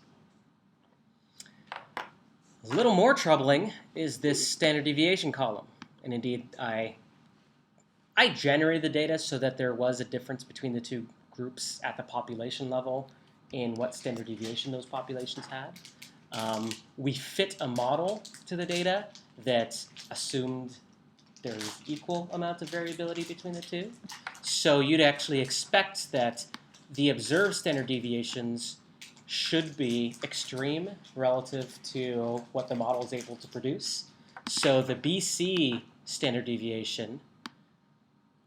A little more troubling is this standard deviation column. And indeed, I generated the data so that there was a difference between the two groups at the population level in what standard deviation those populations had. We fit a model to the data that assumed there's equal amounts of variability between the two. So you'd actually expect that the observed standard deviations should be extreme relative to what the model is able to produce. So the BC standard deviation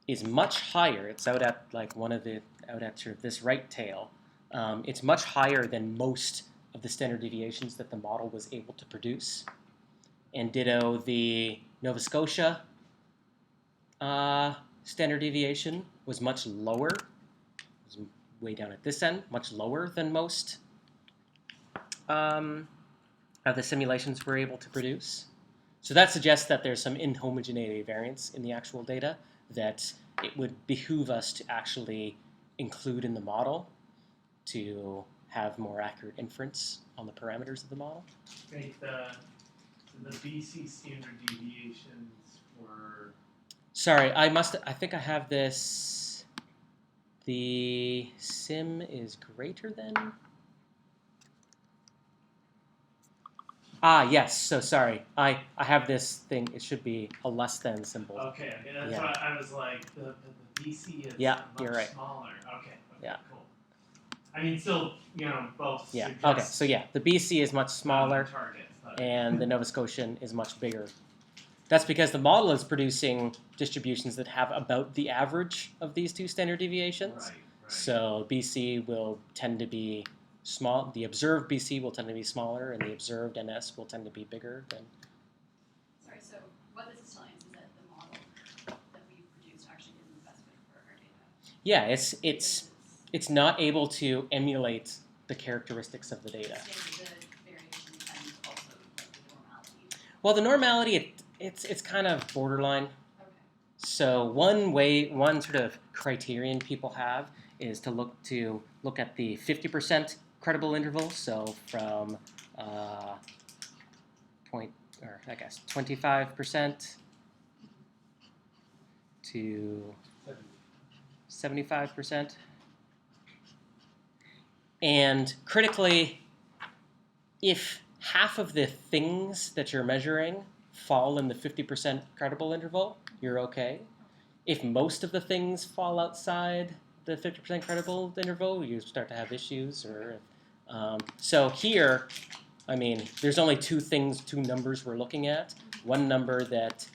is much higher. It's out at like out at sort of this right tail. It's much higher than most of the standard deviations that the model was able to produce. And ditto the Nova Scotia standard deviation was much lower. It was way down at this end, much lower than most of the simulations we're able to produce. So that suggests that there's some inhomogeneity variance in the actual data that it would behoove us to actually include in the model to have more accurate inference on the parameters of the model. Make the BC standard deviations were. Sorry, I think I have this. The sim is greater than. Yes, so sorry. I have this thing, it should be a less than symbol. Okay, that's Yeah. why I was like, the BC is Yeah, much you're right. smaller. Okay, Yeah. cool. I mean, still, both Yeah, suggest okay, so yeah, the BC is much smaller targets, but and the Nova Scotian is much bigger. That's because the model is producing distributions that have about the average of these two standard deviations. right. So BC will tend to be small. The observed BC will tend to be smaller, and the observed NS will tend to be bigger than. Sorry, so what this is telling us is that the model that we produced actually isn't the best fit for our data. Yeah, Because it's not able to emulate the characteristics of the data. the variation and also like the normality. Well, the normality it's kind of borderline. Okay. So one sort of criterion people have is to look at the 50% credible interval. So from 25% to 75%. And critically, if half of the things that you're measuring fall in the 50% credible interval, you're okay. If most of the things fall outside the 50% credible interval, you start to have issues. So here, I mean, there's only two numbers we're looking at. One number that,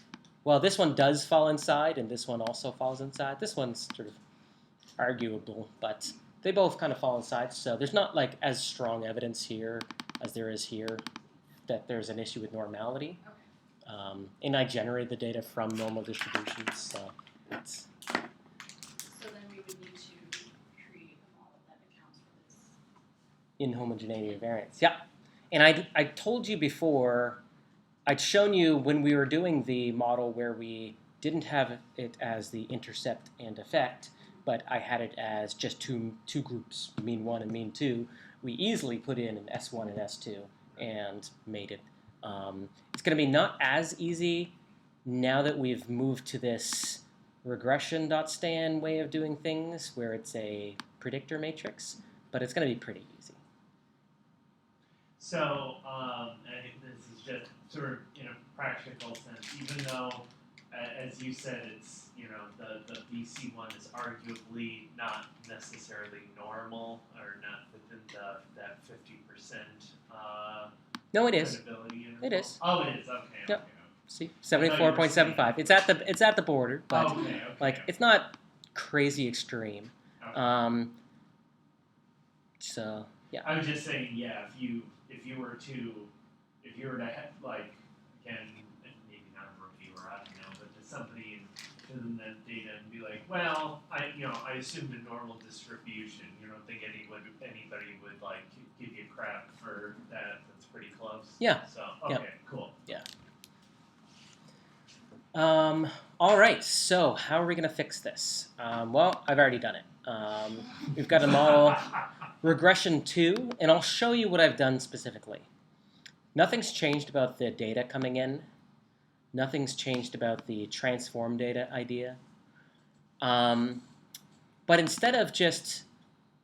well, this one does fall inside, and this one also falls inside. This one's sort of arguable, but they both kind of fall inside. So there's not like as strong evidence here as there is here that there's an issue with normality. Okay. And I generate the data from normal distributions, so it's. So then we would need to create a model that accounts for this. Inhomogeneity variance. Yeah. And I told you before, I'd shown you when we were doing the model where we didn't have it as the intercept and effect, but I had it as just two groups, mean 1 and mean 2. We easily put in an S1 and S2 and made it. It's going to be not as easy now that we've moved to this regression.stan way of doing things where it's a predictor matrix, but it's going to be pretty easy. So, I think this is just sort of in a practical sense, even though, as you said, it's, the BC one is arguably not necessarily normal or not within that 50%. No, it is. Credibility interval. It is. Oh, it is. Okay. Yep. Okay. See, 74.75. It's at the border, but Okay. like it's not crazy extreme. Okay. So yeah. I was just saying, yeah. If you were to have, like, again, maybe not a reviewer, I don't know, but to somebody in that data and be like, well, I assumed a normal distribution. You don't think anybody would like give you crap for that? That's pretty close. Yeah. So okay, cool. Yeah. All right. So how are we going to fix this? Well, I've already done it. We've got a model. Regression 2, and I'll show you what I've done specifically. Nothing's changed about the data coming in. Nothing's changed about the transform data idea. But instead of just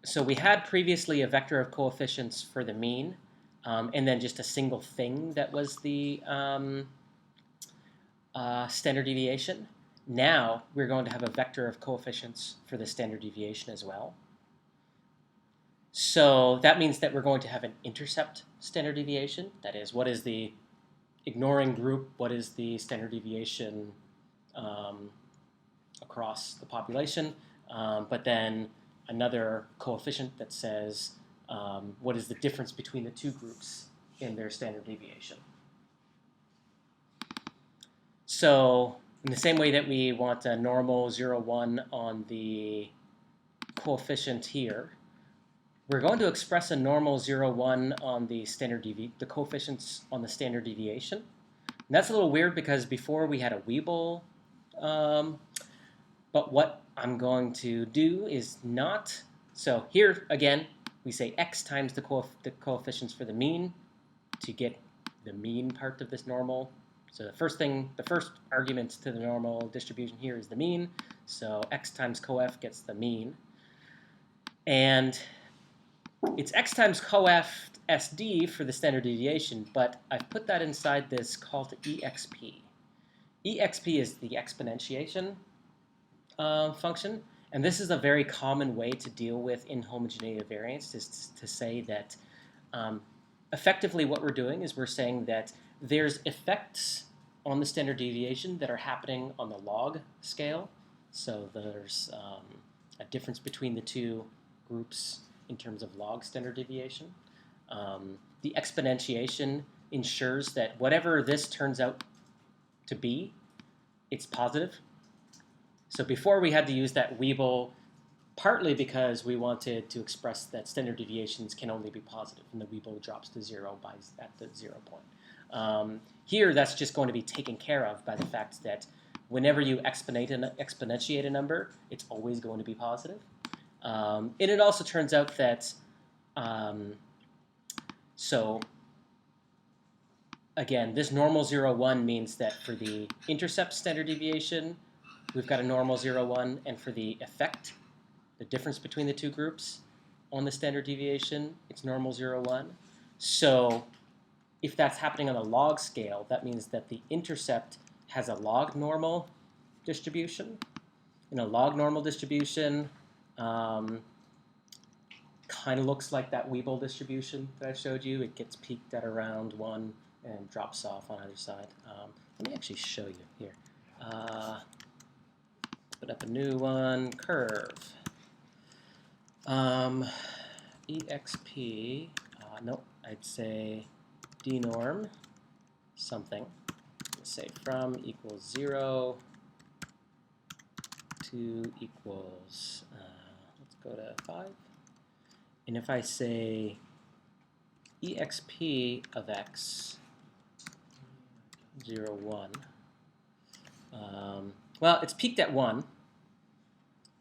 So we had previously a vector of coefficients for the mean, and then just a single thing that was the standard deviation. Now we're going to have a vector of coefficients for the standard deviation as well. So that means that we're going to have an intercept standard deviation. That is, what is the ignoring group, what is the standard deviation across the population, but then another coefficient that says what is the difference between the two groups in their standard deviation. So in the same way that we want a normal 0, 1 on the coefficient here, we're going to express a normal 0, 1 on the the coefficients on the standard deviation. And that's a little weird because before we had a Weibull, but what I'm going to do is not. So here again, we say x times the coefficients for the mean to get the mean part of this normal. So the first argument to the normal distribution here is the mean. So x times coef gets the mean. And it's x times coef SD for the standard deviation, but I've put that inside this call to exp. Exp is the exponentiation function, and this is a very common way to deal with inhomogeneity of variance, is to say that effectively what we're doing is we're saying that there's effects on the standard deviation that are happening on the log scale. So there's a difference between the two groups in terms of log standard deviation. The exponentiation ensures that whatever this turns out to be, it's positive. So before we had to use that Weibull partly because we wanted to express that standard deviations can only be positive, and the Weibull drops to 0 at the 0 point. Here, that's just going to be taken care of by the fact that whenever you exponentiate a number, it's always going to be positive. And it also turns out that, so again, this normal 0, 1 means that for the intercept standard deviation, we've got a normal 0, 1, and for the effect, the difference between the two groups on the standard deviation, it's normal 0, 1. So if that's happening on a log scale, that means that the intercept has a log normal distribution. In a log normal distribution, kind of looks like that Weibull distribution that I showed you. It gets peaked at around 1 and drops off on either side. Let me actually show you here. Put up a new one, curve. EXP, nope, I'd say dnorm something. Let's say from equals 0 to equals, let's go to 5. And if I say EXP of x 0, 1, well, it's peaked at 1.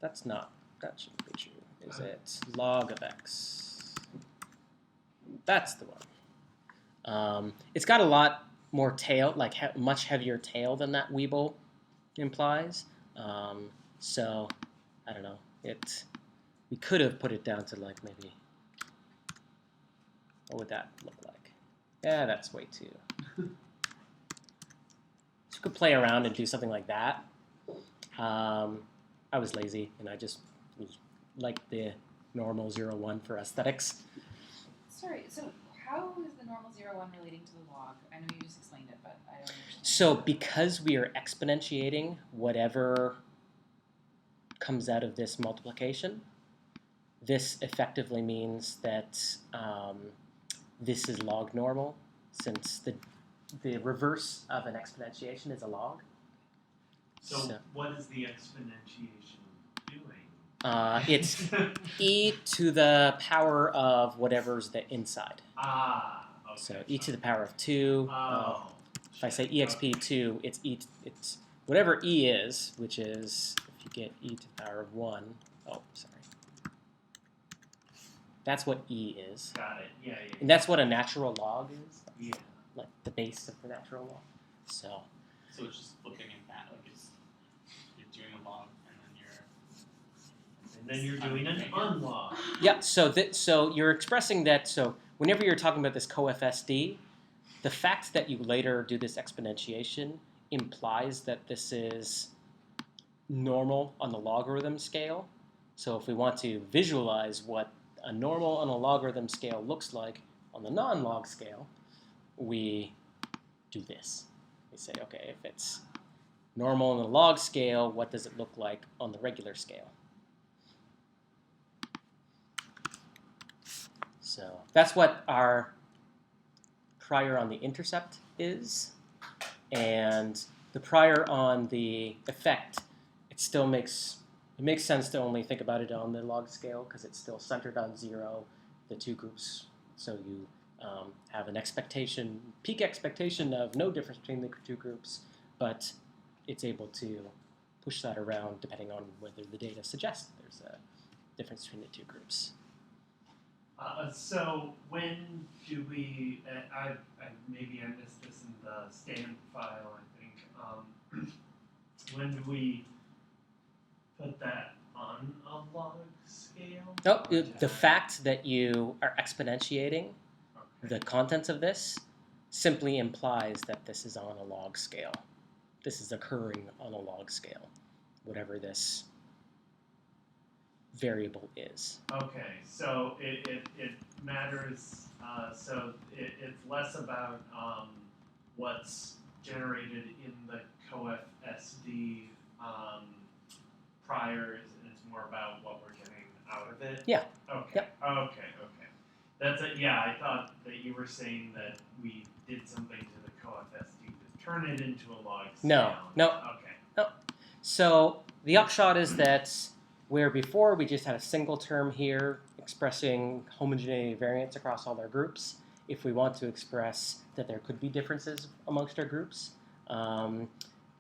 That shouldn't be true, is it? Log of x. That's the one. It's got a lot more tail, like much heavier tail than that Weibull implies. So, I don't know. We could have put it down to like maybe, what would that look like? Yeah, that's way too. So you could play around and do something like that. I was lazy, and I just like the normal 0, 1 for aesthetics. Sorry, so how is the normal 0, 1 relating to the log? I know you just explained it, but I don't understand. So because we are exponentiating whatever comes out of this multiplication, this effectively means that this is log normal, since the reverse of an exponentiation is a log. So what is the exponentiation doing? It's e to the power of whatever's the inside. Okay. So e to the power of 2. If I say exp 2, it's whatever e is, which is, if you get e to the power of 1, oh, sorry. That's what e is. Got it. Yeah. And that's what a natural log is. Yeah. Like the base of the natural log. So it's just looking at that, like you're doing a log, and then then you're doing an unlog. Yeah, so you're expressing that, so whenever you're talking about this co-FSD, the fact that you later do this exponentiation implies that this is normal on the logarithm scale. So if we want to visualize what a normal on a logarithm scale looks like on the non-log scale, we do this. We say, okay, if it's normal on the log scale, what does it look like on the regular scale? So that's what our prior on the intercept is. And the prior on the effect, it makes sense to only think about it on the log scale because it's still centered on 0, the two groups. So you have an peak expectation of no difference between the two groups, but it's able to push that around depending on whether the data suggests there's a difference between the two groups. So when do we? Maybe I missed this in the stand file. I think. When do we put that on a log scale? Oh, the fact that you are exponentiating the contents of this simply implies that this is on a log scale. This is occurring on a log scale, whatever this variable is. Okay, so it matters. So it's less about what's generated in the co-FSD priors, and it's more about what we're getting out of it. Yeah. Okay. Yep. Okay. That's it. Yeah, I thought that you were saying that we did something to the co-FSD to turn it into a log scale. No. Okay. So the upshot is that where before we just had a single term here expressing homogeneity variance across all our groups, if we want to express that there could be differences amongst our groups,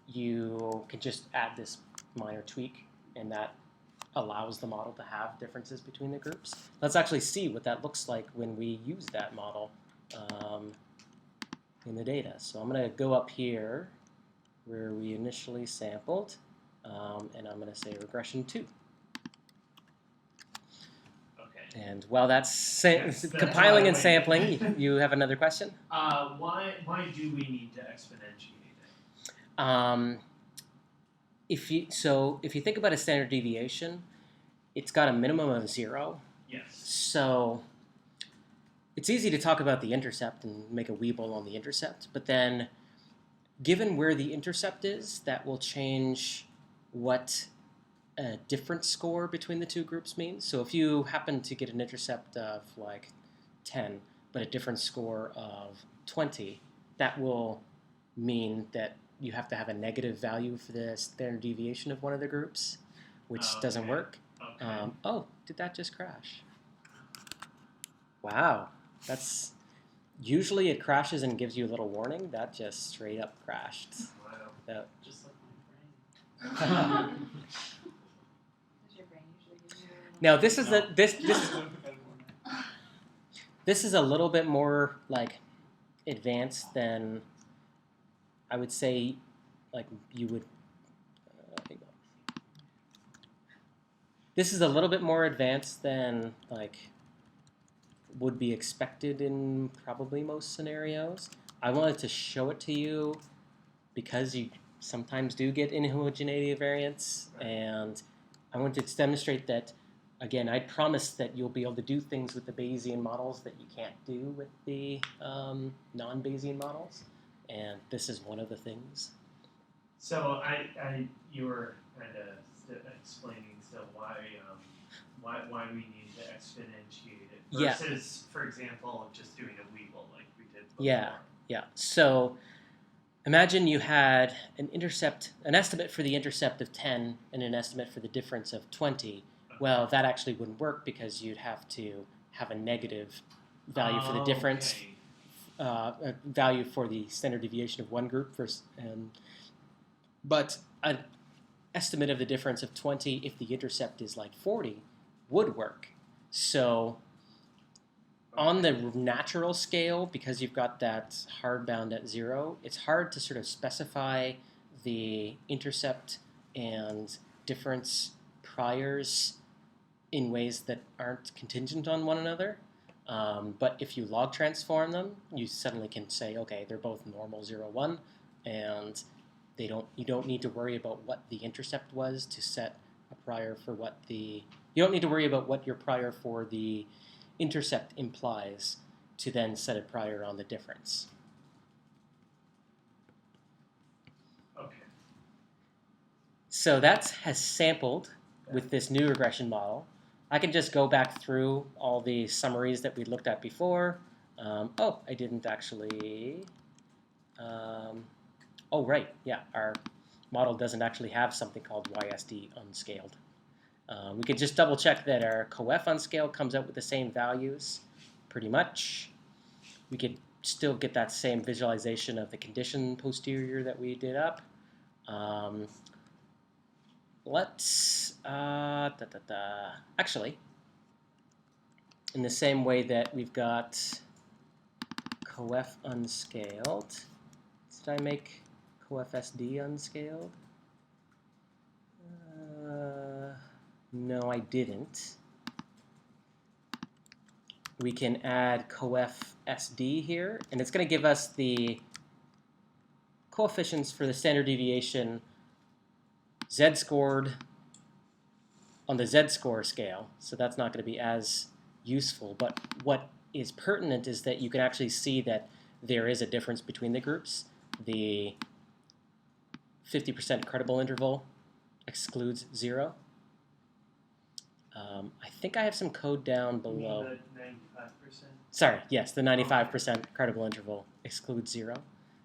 you can just add this minor tweak, and that allows the model to have differences between the groups. Let's actually see what that looks like when we use that model in the data. So I'm going to go up here where we initially sampled, and I'm going to say regression 2. Okay. And while that's That's compiling and why I sampling, you have another question? Why do we need to exponentiate it? If you think about a standard deviation, it's got a minimum of 0. Yes. So it's easy to talk about the intercept and make a weeble on the intercept, but then given where the intercept is, that will change what a difference score between the two groups means. So if you happen to get an intercept of like 10, but a difference score of 20, that will mean that you have to have a negative value for the standard deviation of one of the groups, which doesn't work. Okay. Oh, did that just crash? Wow, that's usually it crashes and gives you a little warning. That just straight up crashed. Wow. Just like my brain. Does your brain usually give you a little- Now this is No. this is a little bit more like advanced than I would say, like you would. This is a little bit more advanced than like would be expected in probably most scenarios. I wanted to show it to you because you sometimes do get inhomogeneity variance, and I wanted to demonstrate that. Again, I promised that you'll be able to do things with the Bayesian models that you can't do with the non-Bayesian models, and this is one of the things. So you were kind of explaining still why we need to exponentiate it Yeah. versus, for example, just doing a weeble like we did before. Yeah. So imagine you had an estimate for the intercept of 10 and an estimate for the difference of 20. Well, that actually wouldn't work because you'd have to have a negative value for the difference, Okay. a value for the standard deviation of one group versus, but an estimate of the difference of 20 if the intercept is like 40 would work. So on the natural scale, because you've got that hard bound at 0, it's hard to sort of specify the intercept and difference priors in ways that aren't contingent on one another. But if you log transform them, you suddenly can say, okay, they're both normal 0, 1, and you don't need to worry about what the intercept was to set a prior for what the... You don't need to worry about what your prior for the intercept implies to then set a prior on the difference. Okay. So that has sampled with this new regression model. I can just go back through all the summaries that we looked at before. Oh, I didn't actually... oh, right, yeah, our model doesn't actually have something called YSD unscaled. We can just double check that our coef unscaled comes out with the same values, pretty much. We could still get that same visualization of the condition posterior that we did up. Let's, actually, in the same way that we've got coef unscaled, did I make coef SD unscaled? No, I didn't. We can add coef SD here, and it's going to give us the coefficients for the standard deviation z-scored on the z-score scale, so that's not going to be as useful. But what is pertinent is that you can actually see that there is a difference between the groups. The 50% credible interval excludes 0. I think I have some code down below. You mean the 95%? Sorry, yes, the 95% credible interval excludes 0.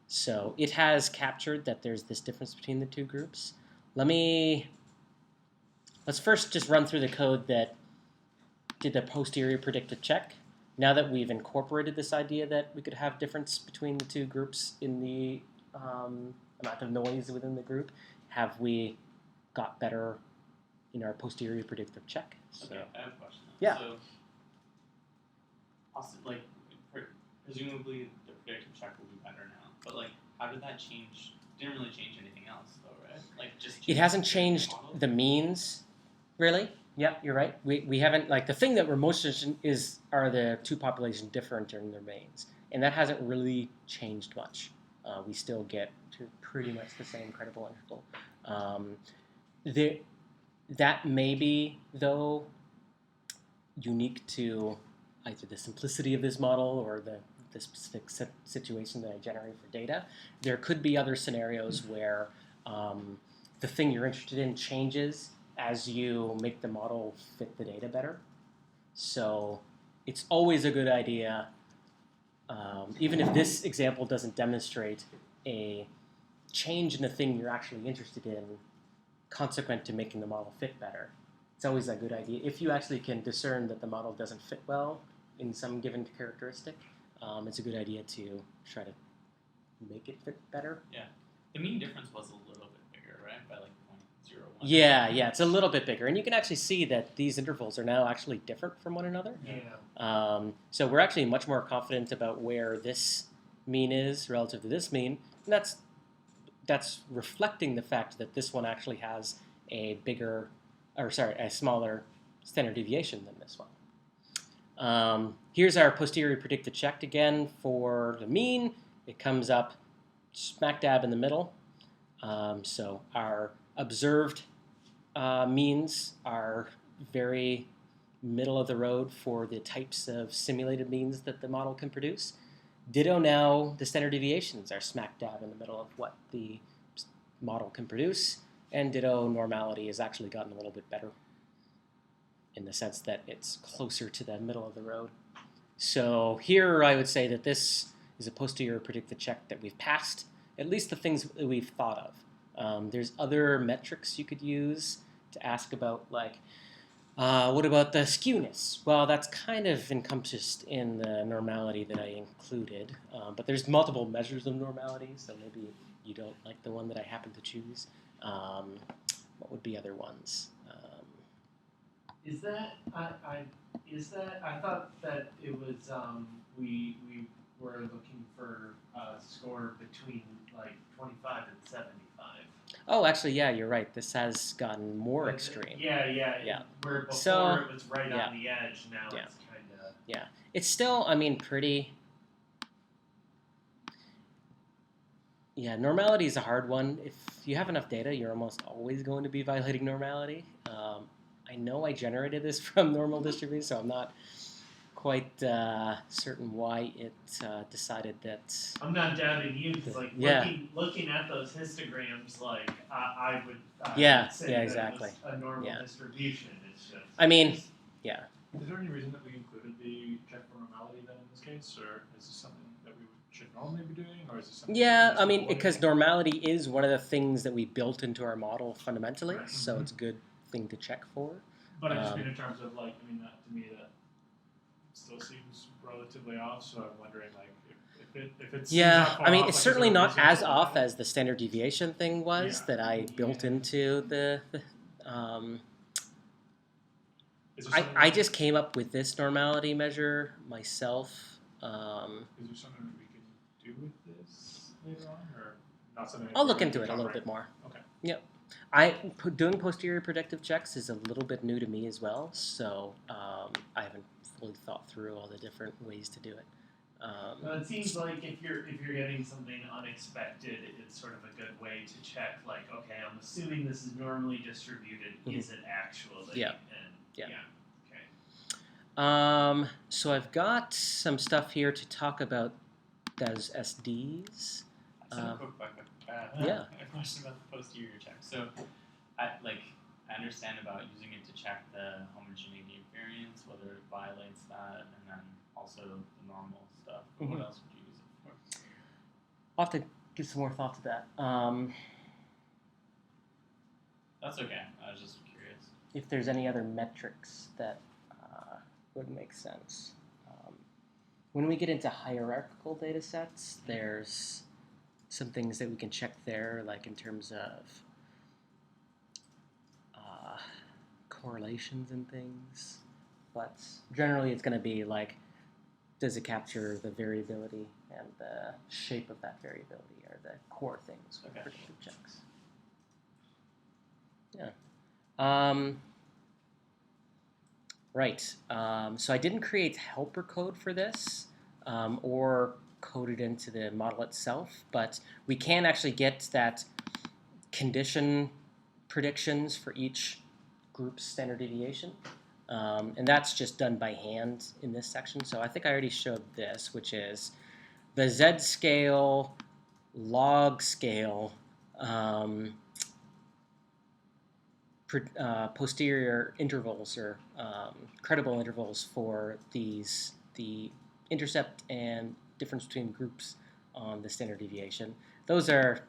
So it has captured that there's this difference between the two groups. Let's first just run through the code that did the posterior predictive check. Now that we've incorporated this idea that we could have difference between the two groups in the amount of noise within the group, have we got better in our posterior predictive check? So, Okay, I have a question. Yeah. So, presumably the predictive check will be better now, but like, how did that change? Didn't really change anything else, though, right? Like, just it hasn't changed model? the means, really. Yeah, you're right. We haven't, like, the thing that we're most interested in are the two populations different in their means, and that hasn't really changed much. We still get to pretty much the same credible interval. That may be, though, unique to either the simplicity of this model or the specific situation that I generate for data. There could be other scenarios where the thing you're interested in changes as you make the model fit the data better. So it's always a good idea, even if this example doesn't demonstrate a change in the thing you're actually interested in consequent to making the model fit better. It's always a good idea. If you actually can discern that the model doesn't fit well in some given characteristic, it's a good idea to try to make it fit better. Yeah. The mean difference was a little bit bigger, right? By like 0.01. Yeah, it's a little bit bigger. And you can actually see that these intervals are now actually different from one another. Yeah. So we're actually much more confident about where this mean is relative to this mean. And that's reflecting the fact that this one actually has a smaller standard deviation than this one. Here's our posterior predictive check again for the mean. It comes up smack dab in the middle. So our observed means are very middle of the road for the types of simulated means that the model can produce. Ditto now, the standard deviations are smack dab in the middle of what the model can produce, and ditto normality has actually gotten a little bit better in the sense that it's closer to the middle of the road. So here I would say that this is a posterior predictive check that we've passed, at least the things that we've thought of. There's other metrics you could use to ask about, like, what about the skewness? Well, that's kind of encompassed in the normality that I included, but there's multiple measures of normality, so maybe you don't like the one that I happen to choose. What would be other ones? Is that I thought that it was we were looking for a score between like 25 and 75. Oh, actually, yeah, you're right. This has gotten more But extreme. Yeah. Where before So, it was right yeah. on the edge, now Yeah. it's kind of. It's still, I mean, pretty. Yeah, normality is a hard one. If you have enough data, you're almost always going to be violating normality. I know I generated this from normal distribution, so I'm not quite certain why it decided that. I'm not doubting you because, like, Yeah. looking at those histograms, like, I would Yeah, say yeah, that exactly. it was a normal Yeah. distribution. It's just. I mean, Is there any reason that we included the check for normality then in this case, or is this something that we should normally be doing, or is this something? yeah, that I we mean, just avoid? because normality is one of the things that we built into our model fundamentally, Right. so it's a good thing to check for. But I just mean in terms of like, I mean, that to me that still seems relatively off. So I'm wondering like if it's Yeah, I mean, it's like, certainly is there a not reason as to look off at it? as the standard deviation thing was Yeah. that I built into the Is there I something just came up with this normality measure myself. Is there something that we can do with this later on, or not something? that I'll we're look gonna into do it a little right bit more. Okay. Yep. Doing posterior predictive checks is a little bit new to me as well, so I haven't fully thought through all the different ways to do it. Well, it seems like if you're getting something unexpected, it's sort of a good way to check. Like, okay, I'm assuming this is normally distributed. Mhm. Is it actually? Yeah. And Yeah. Okay. So I've got some stuff here to talk about those SDs. I have a quick Yeah. a question about the posterior check. So, I understand about using it to check the homogeneity of variance, whether it violates that, and then also the normal stuff. But what else would you use it for? I'll have to give some more thought to that. That's okay. I was just curious. If there's any other metrics that would make sense. When we get into hierarchical data sets, there's some things that we can check there, like in terms of correlations and things. But generally, it's going to be like, does it capture the variability and the shape of that variability are the core things for predictive checks. Yeah. Right. So I didn't create helper code for this or code it into the model itself, but we can actually get that condition predictions for each group's standard deviation. And that's just done by hand in this section. So I think I already showed this, which is the Z scale, log scale, posterior intervals or credible intervals for the intercept and difference between groups on the standard deviation. Those are,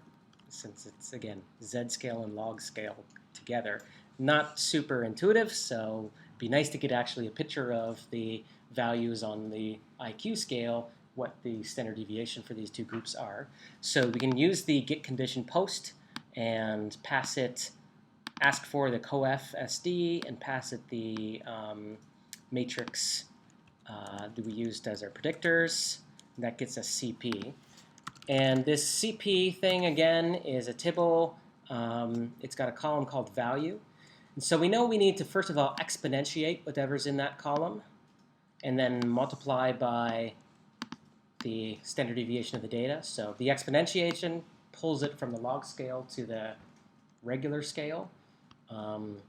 since it's again Z scale and log scale together, not super intuitive, so it'd be nice to get actually a picture of the values on the IQ scale, what the standard deviation for these two groups are. So we can use the get condition post and pass it, ask for the coef SD and pass it the matrix that we used as our predictors. And that gets us CP. And this CP thing, again, is a tibble. It's got a column called value. And so we know we need to, first of all, exponentiate whatever's in that column and then multiply by the standard deviation of the data. So the exponentiation pulls it from the log scale to the regular scale, and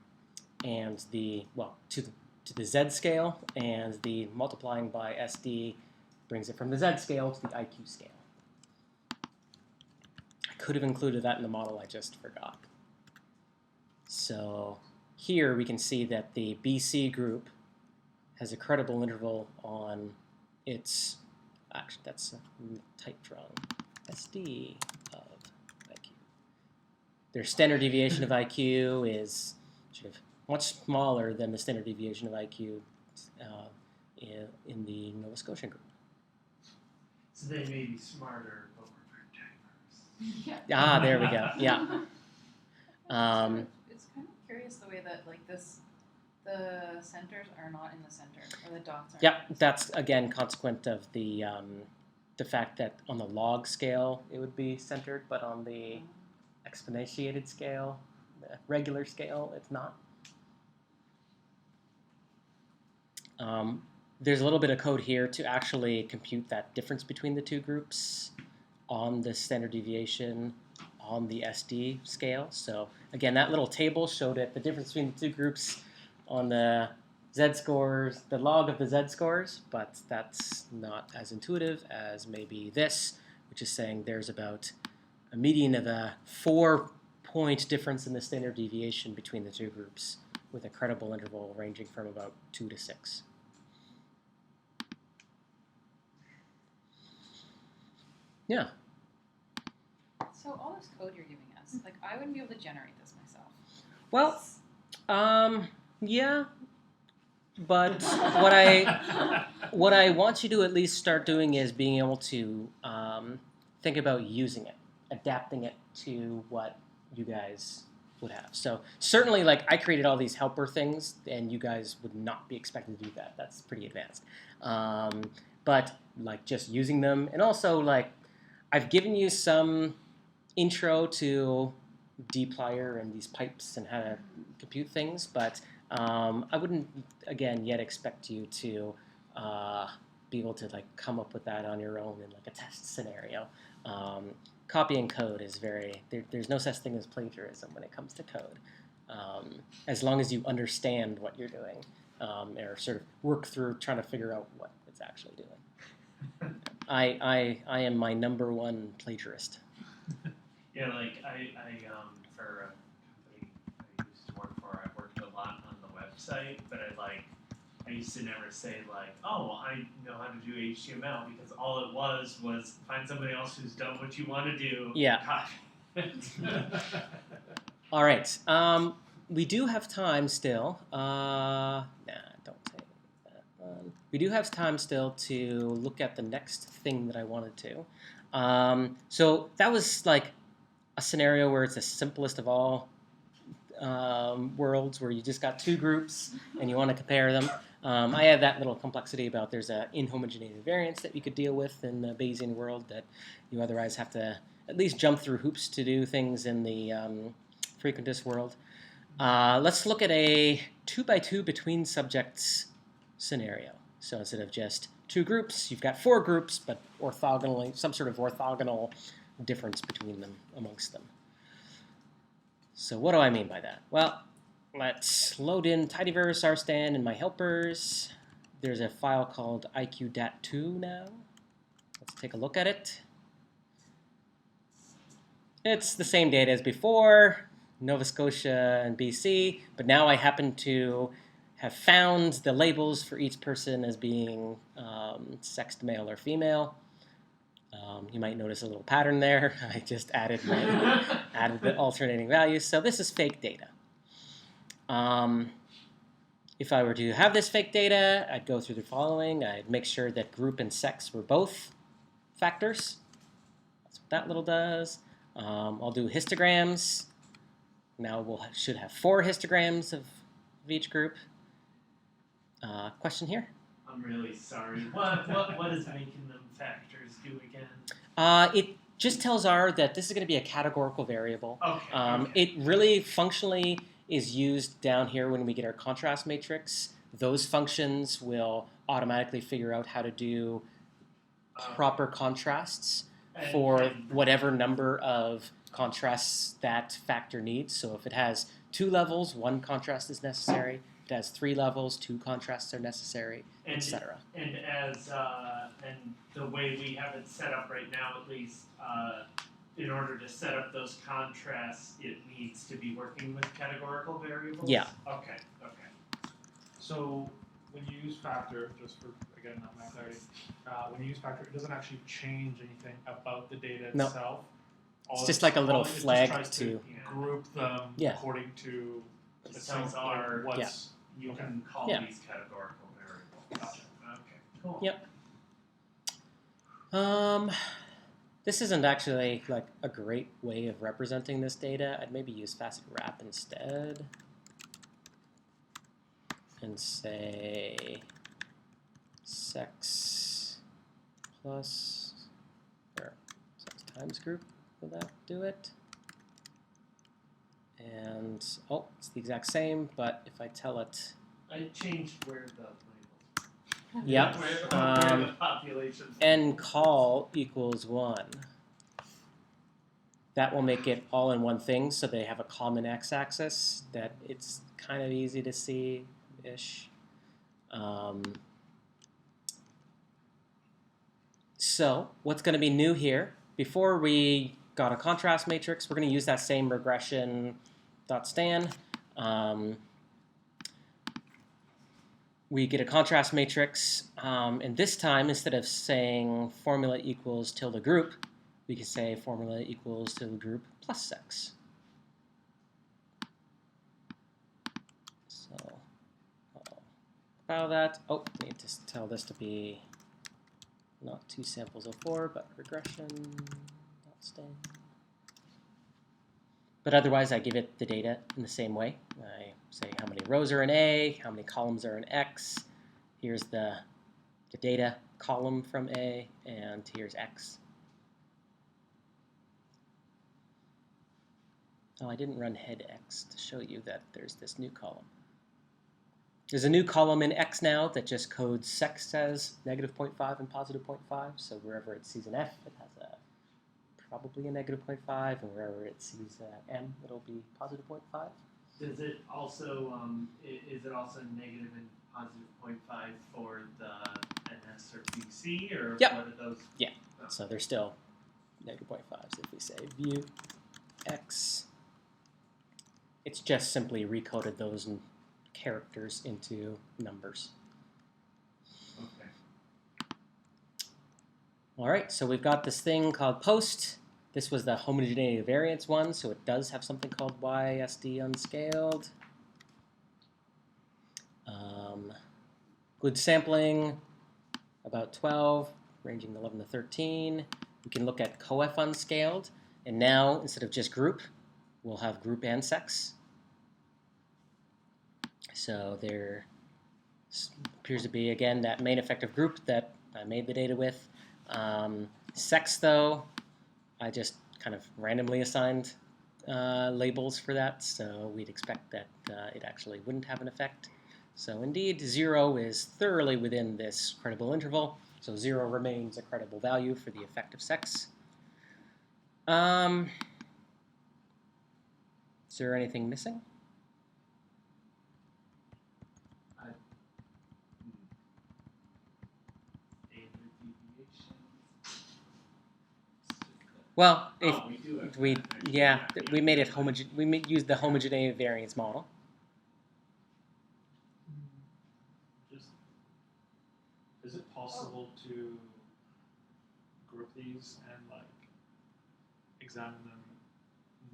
to the Z scale, and the multiplying by SD brings it from the Z scale to the IQ scale. I could have included that in the model, I just forgot. So here we can see that the BC group has a credible interval on its, actually that's typed wrong, SD of IQ. Their standard deviation of IQ is sort of much smaller than the standard deviation of IQ in the Nova Scotian group. So they may be smarter, but we're pretenders. Yeah. There we go. Yeah. It's kind of curious the way that like this, the centers are not in the center, or the dots are. Yeah, that's again consequent of the fact that on the log scale it would be centered, but on the exponentiated scale, the regular scale, it's not. There's a little bit of code here to actually compute that difference between the two groups on the standard deviation on the SD scale. So again, that little table showed it, the difference between the two groups on the z-scores, the log of the z-scores, but that's not as intuitive as maybe this, which is saying there's about a median of a 4-point difference in the standard deviation between the two groups, with a credible interval ranging from about 2 to 6. Yeah. So all this code you're giving us, like I wouldn't be able to generate this myself. Well, yeah, but what I want you to at least start doing is being able to think about using it, adapting it to what you guys would have. So certainly, like, I created all these helper things, and you guys would not be expected to do that. That's pretty advanced. But like just using them, and also like I've given you some intro to dplyr and these pipes and how to compute things, but I wouldn't, again, yet expect you to be able to like come up with that on your own in like a test scenario. Copying code is there's no such thing as plagiarism when it comes to code, as long as you understand what you're doing, or sort of work through trying to figure out what it's actually doing. I am my #1 plagiarist. Yeah, like I for a company I used to work for, I worked a lot on the website, but I used to never say like, oh, I know how to do HTML, because all it was find somebody else who's done what you want to do. Yeah. Copy it. All right. We do have time still. Nah, don't take that one. We do have time still to look at the next thing that I wanted to. So that was like a scenario where it's the simplest of all worlds, where you just got two groups and you want to compare them. I had that little complexity about there's an inhomogeneity variance that you could deal with in the Bayesian world that you otherwise have to at least jump through hoops to do things in the frequentist world. Let's look at a 2x2 between subjects scenario. So instead of just two groups, you've got four groups, but orthogonally, some sort of orthogonal difference between them, amongst them. So what do I mean by that? Well, let's load in tidyverse rstan in my helpers. There's a file called iqdat2 now. Let's take a look at it. It's the same data as before, Nova Scotia and BC, but now I happen to have found the labels for each person as being sexed male or female. You might notice a little pattern there. I just added the alternating values. So this is fake data. If I were to have this fake data, I'd go through the following. I'd make sure that group and sex were both factors. That's what that little does. I'll do histograms. Now we should have 4 histograms of each group. Question here? I'm really sorry. What is making them factors do again? It just tells R that this is going to be a categorical variable. Okay. Okay. It really functionally is used down here when we get our contrast matrix. Those functions will automatically figure out how to do proper contrasts for whatever number of contrasts that factor needs. So if it has 2 levels, 1 contrast is necessary. If it has 3 levels, 2 contrasts are necessary, etc. And and the way we have it set up right now, at least, in order to set up those contrasts, it needs to be working with categorical variables? Yeah. Okay, okay. So when you use factor, just for, again, not my clarity, when you use factor, it doesn't actually change anything about the data No. itself. It's just like a little all it just flag tries to group them Yeah. according to It the tells same, R what's you can call Yeah. these categorical variables. Gotcha. Okay, cool. Yep. This isn't actually like a great way of representing this data. I'd maybe use facet wrap instead and say sex plus or sex times group. Will that do it? And, oh, it's the exact same, but if I tell it, I changed where the labels. Yep. Where the population. nCall equals 1. That will make it all in one thing, so they have a common x-axis that it's kind of easy to see-ish. So what's going to be new here? Before we got a contrast matrix, we're going to use that same regression.stan. We get a contrast matrix, and this time, instead of saying formula equals tilde group, we can say formula equals tilde group plus sex. So I'll file that. Oh, I need to tell this to be not 2 samples of 4, but regression.stan. But otherwise, I give it the data in the same way. I say how many rows are in A, how many columns are in X. Here's the data column from A, and here's X. Oh, I didn't run headX to show you that there's this new column. There's a new column in X now that just codes sex as -0.5 and +0.5. So wherever it sees an F, it has probably a -0.5, and wherever it sees M, it'll be +0.5. Does it also is it also negative and +0.5 for the NS or BC, or Yep. what are those? Yeah. So they're still -0.5s. If we say view X, it's just simply recoded those characters into numbers. Okay. All right, so we've got this thing called post. This was the homogeneity variance one, so it does have something called YSD unscaled. Good sampling, about 12, ranging 11 to 13. We can look at coef unscaled, and now instead of just group, we'll have group and sex. So there appears to be, again, that main effective group that I made the data with. Sex, though, I just kind of randomly assigned labels for that, so we'd expect that it actually wouldn't have an effect. So indeed, 0 is thoroughly within this credible interval, so 0 remains a credible value for the effect of sex. Is there anything missing? Standard deviations. Well, if Oh, we do have we that, actually. yeah, we made it used the homogeneity variance model. Just, is it possible to group these and like examine them,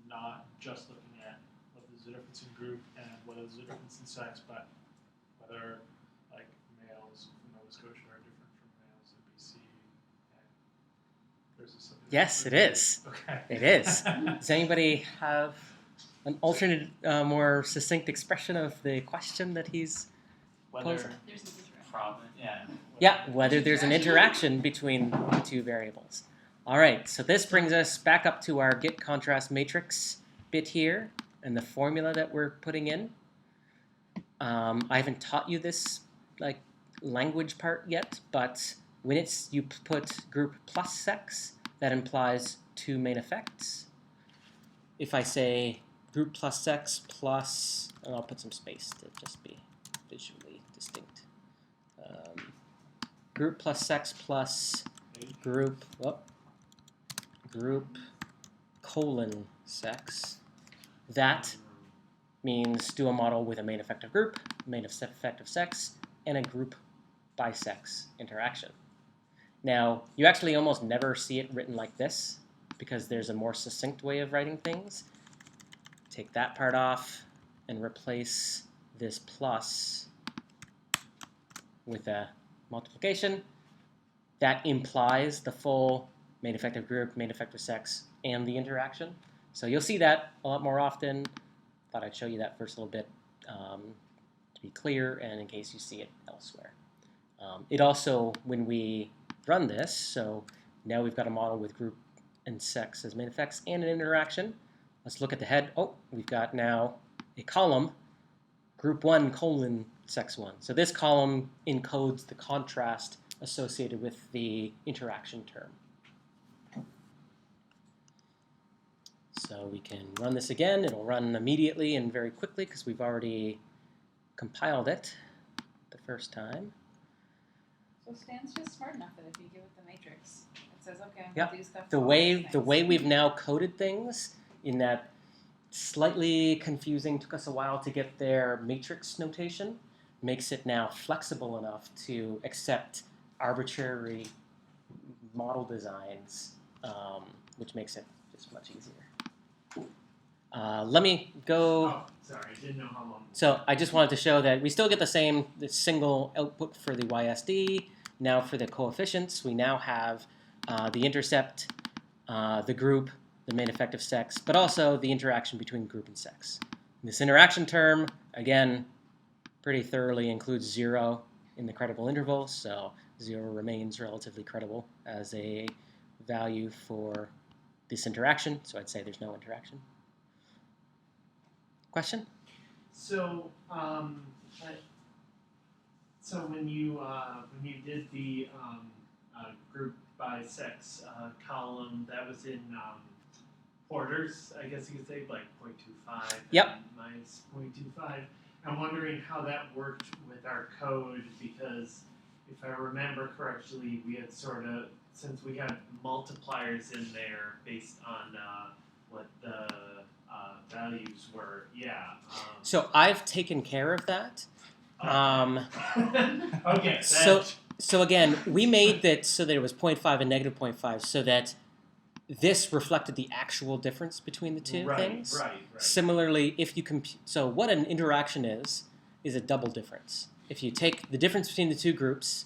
not just looking at what is the difference in group and what is the difference in sex, but whether like males from Nova Scotia are different from males in BC? And there's a Yes, it is. Okay. It is. Does anybody have an alternate, more succinct expression of the question that he's Whether posing? There's an interaction. province, yeah. Yeah, whether there's an interaction between the two variables. All right, so this brings us back up to our get contrast matrix bit here and the formula that we're putting in. I haven't taught you this like language part yet, but when you put group plus sex, that implies 2 main effects. If I say group plus sex plus, and I'll put some space to just be visually distinct. Group plus sex plus group colon sex. That means do a model with a main effective group, main effective sex, and a group by sex interaction. Now, you actually almost never see it written like this because there's a more succinct way of writing things. Take that part off and replace this plus with a multiplication. That implies the full main effective group, main effective sex, and the interaction. So you'll see that a lot more often. Thought I'd show you that first a little bit to be clear and in case you see it elsewhere. It also, when we run this, so now we've got a model with group and sex as main effects and an interaction. let's look at the head. Oh, we've got now a column, group 1 colon sex 1. So this column encodes the contrast associated with the interaction term. So we can run this again. It'll run immediately and very quickly because we've already compiled it the first time. So Stan's just smart enough that if you give it the matrix, it says, okay, I'm Yep. gonna do stuff. The to all way these the things. way we've now coded things in that slightly confusing, took us a while to get their matrix notation, makes it now flexible enough to accept arbitrary model designs, which makes it just much easier. Let me go. Oh, sorry, I didn't know how long. So I just wanted to show that we still get the single output for the YSD. Now for the coefficients, we now have the intercept, the group, the main effective sex, but also the interaction between group and sex. This interaction term, again, pretty thoroughly includes 0 in the credible interval, so 0 remains relatively credible as a value for this interaction, so I'd say there's no interaction. Question? So, so when you did the group by sex column, that was in Porter's, I guess you could say, like 0.25. Yep. And minus 0.25. I'm wondering how that worked with our code because if I remember correctly, we had sort of, since we had multipliers in there based on what the values were, So I've taken care of that. Okay. So again, we made that so that it was 0.5 and negative 0.5 so that this reflected the actual difference between the two things. Right. Similarly, if you compute, so what an interaction is a double difference. If you take the difference between the two groups,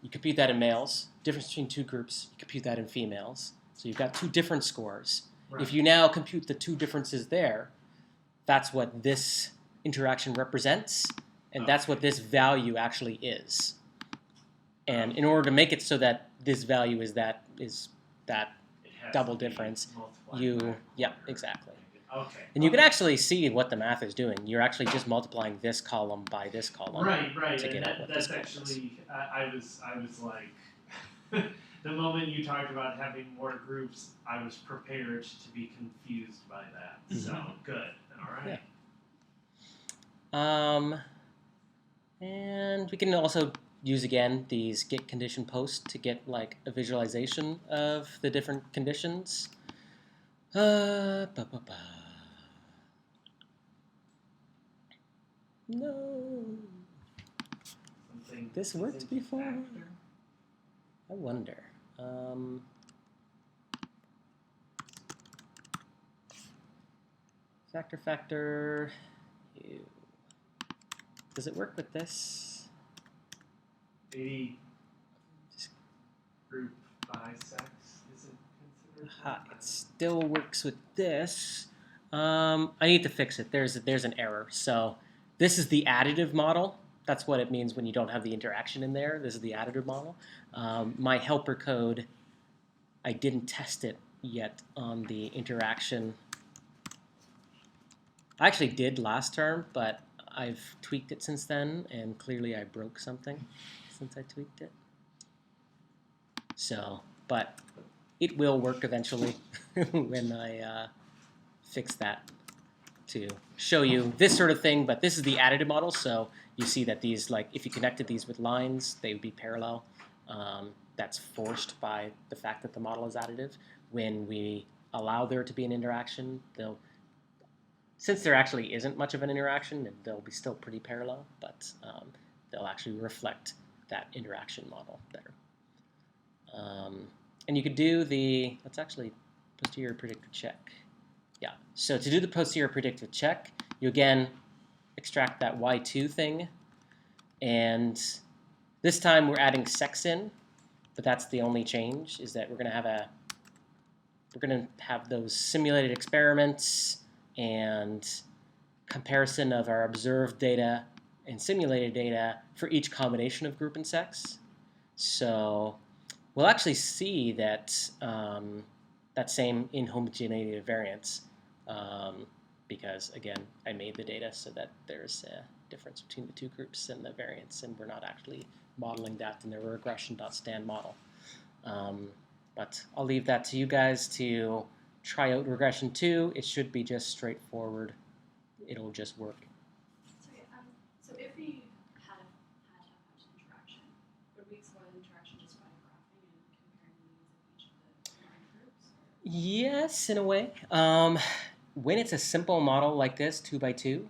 you compute that in males. Difference between two groups, you compute that in females. So you've got two different scores. Right. If you now compute the two differences there, that's what this interaction represents, and that's what this value actually is. And in order to make it so that this value is that double difference, exactly. Okay. And you can actually see what the math is doing. You're actually just multiplying this column by this column. Right. To And get out what that's this column is. actually, I was like, the moment you talked about having more groups, I was prepared to be confused by that. So good. All right. Yeah. And we can also use again these get condition posts to get like a visualization of the different conditions. No. This worked before. I wonder. Factor. Does it work with this? Maybe group bisex isn't considered. It still works with this. I need to fix it. There's an error. So this is the additive model. That's what it means when you don't have the interaction in there. This is the additive model. My helper code, I didn't test it yet on the interaction. I actually did last term, but I've tweaked it since then, and clearly I broke something since I tweaked it. So, but it will work eventually when I fix that to show you this sort of thing. But this is the additive model, so you see that these, like, if you connected these with lines, they would be parallel. That's forced by the fact that the model is additive. When we allow there to be an interaction, since there actually isn't much of an interaction, they'll be still pretty parallel, but they'll actually reflect that interaction model better. And you could do let's actually posterior predictive check. Yeah, so to do the posterior predictive check, you again extract that Y2 thing, and this time we're adding sex in, but that's the only change, is that we're going to have those simulated experiments and comparison of our observed data and simulated data for each combination of group and sex. So we'll actually see that that same inhomogeneity of variance because, again, I made the data so that there's a difference between the two groups and the variance, and we're not actually modeling that in the regression.stand model. But I'll leave that to you guys to try out regression 2. It should be just straightforward. It'll just work. So if we had to have much interaction, would we explore the interaction just by graphing and comparing the means of each of the line groups? Yes, in a way. When it's a simple model like this, 2 by 2,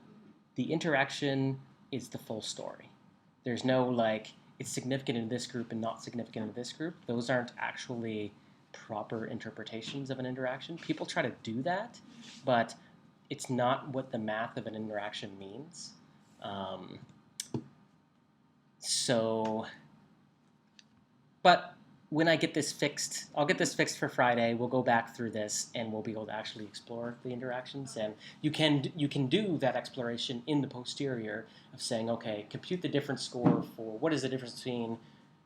the interaction is the full story. There's no like, it's significant in this group and not significant in this group. Those aren't actually proper interpretations of an interaction. People try to do that, but it's not what the math of an interaction means. But when I get this fixed, I'll get this fixed for Friday. We'll go back through this, and we'll be able to actually explore the interactions. And you can do that exploration in the posterior of saying, okay, compute the difference score for what is the difference between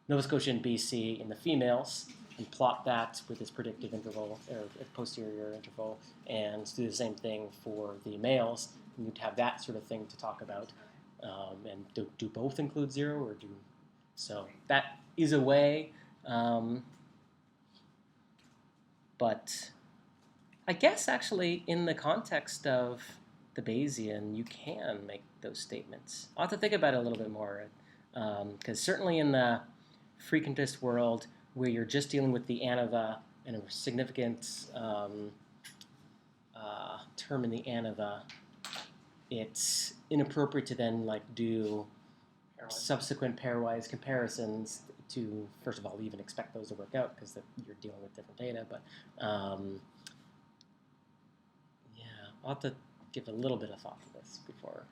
Nova Scotia and BC in the females, and plot that with this predictive interval or posterior interval, and do the same thing for the males. And you'd have that sort of thing to talk about. And do both include 0 or do so? That is a way. But I guess actually in the context of the Bayesian, you can make those statements. I'll have to think about it a little bit more, because certainly in the frequentist world, where you're just dealing with the ANOVA and a significant term in the ANOVA, it's inappropriate to then like do subsequent pairwise comparisons to, first of all, even expect those to work out because you're dealing with different data. But yeah, I'll have to give a little bit of thought to this before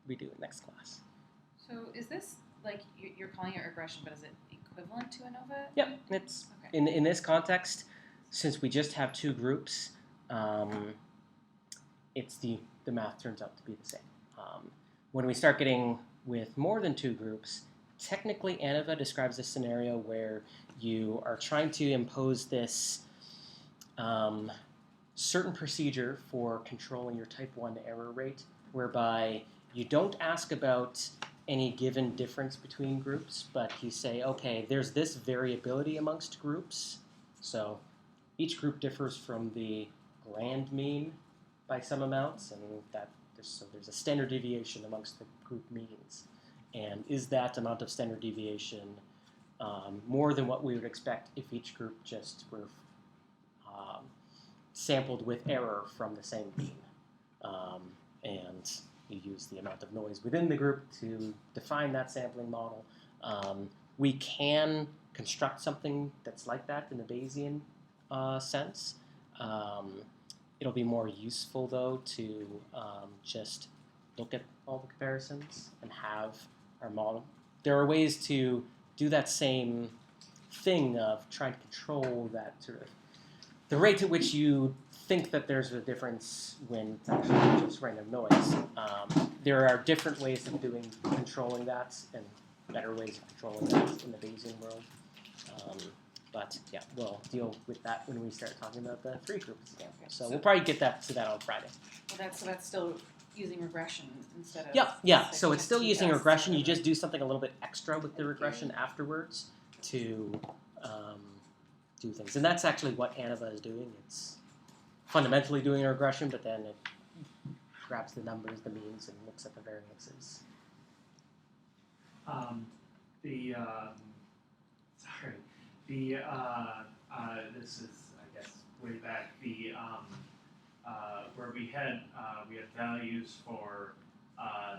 we do it next class. So is this like you're calling it regression, but is it equivalent to ANOVA? Yep, it's okay. in this context, since we just have 2 groups, it's the math turns out to be the same. When we start getting with more than 2 groups, technically ANOVA describes a scenario where you are trying to impose this certain procedure for controlling your type 1 error rate, whereby you don't ask about any given difference between groups, but you say, okay, there's this variability amongst groups, so each group differs from the grand mean by some amounts, and there's a standard deviation amongst the group means. And is that amount of standard deviation more than what we would expect if each group just were sampled with error from the same mean? And you use the amount of noise within the group to define that sampling model. We can construct something that's like that in the Bayesian sense. It'll be more useful, though, to just look at all the comparisons and have our model. There are ways to do that same thing of trying to control that sort of the rate at which you think that there's a difference when it's actually just random noise. There are different ways of controlling that and better ways of controlling that in the Bayesian world. But yeah, we'll deal with that when we start talking about the 3 groups again. Okay. So we'll probably get to that on Friday. Well, that's still using regression instead of... Yeah. So it's still using tests. regression. You just do something a little bit extra with the regression afterwards to do things. And that's actually what ANOVA is doing. It's fundamentally doing a regression, but then it grabs the numbers, the means, and looks at the variances. This is, I guess, way back. Where we had values for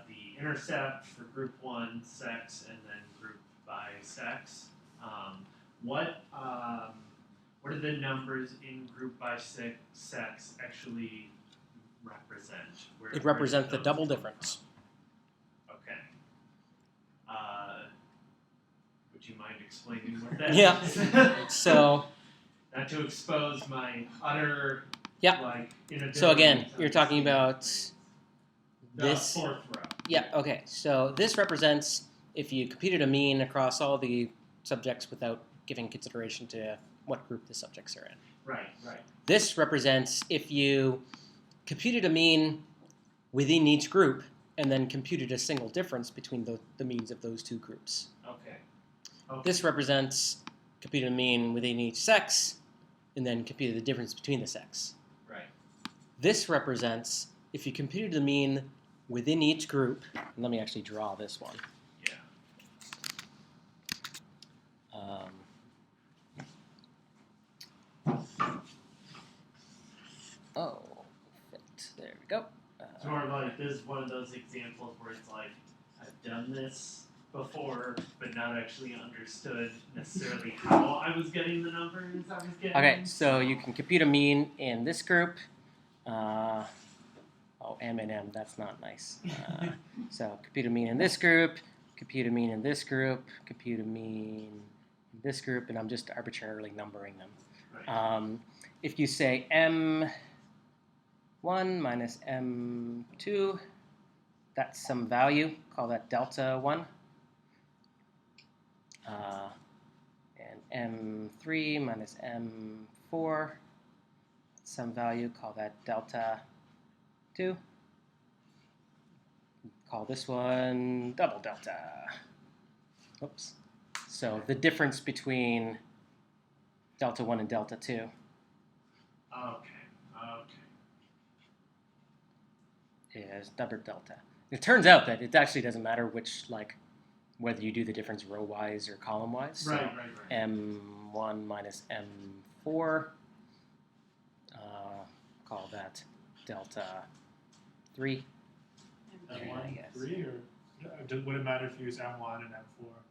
the intercept for group 1 sex and then group by sex. What do the numbers in group by sex actually represent? It represents the double difference. Okay. Would you mind explaining what that Yeah. is? So Not to expose my utter inability. So again, to you're talking understand about things. this. The 4th row. Yeah, okay. So this represents if you computed a mean across all the subjects without giving consideration to what group the subjects are in. Right. This represents if you computed a mean within each group and then computed a single difference between the means of those two groups. Okay. This represents computed a mean within each sex and then computed the difference between the sex. Right. This represents if you computed the mean within each group. And let me actually draw this one. Yeah. There we go. It's more like this is one of those examples where it's like I've done this before, but not actually understood necessarily how I was getting the numbers I was getting. Okay, so you can compute a mean in this group. M and M, that's not nice. So compute a mean in this group, compute a mean in this group, compute a mean in this group, and I'm just arbitrarily numbering them. Right. If you say M1 minus M2, that's some value, call that delta 1. And M3 minus M4, some value, call that delta 2. Call this one double delta. Oops. So the difference between delta 1 and delta 2. Okay. Is double delta. It turns out that it actually doesn't matter which, whether you do the difference row-wise or column-wise. So Right. M1 minus M4, call that delta 3. M1, yes. 3, or would it matter if you use M1 and M4?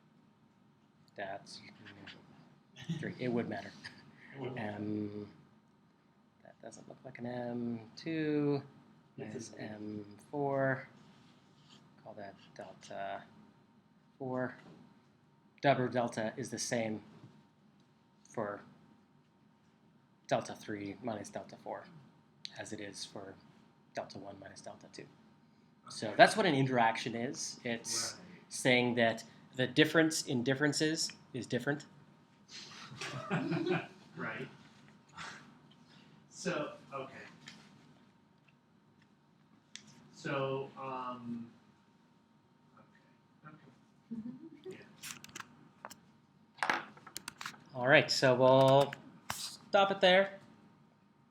That's 3. It would matter. It would That doesn't look like an M2. Minus M4. Call that delta 4. Double delta is the same for delta 3 minus delta 4 as it is for delta 1 minus delta 2. So that's what an interaction is. It's saying that the difference in differences is different. Right. So, okay. So, okay. Yeah. All right, so we'll stop it there.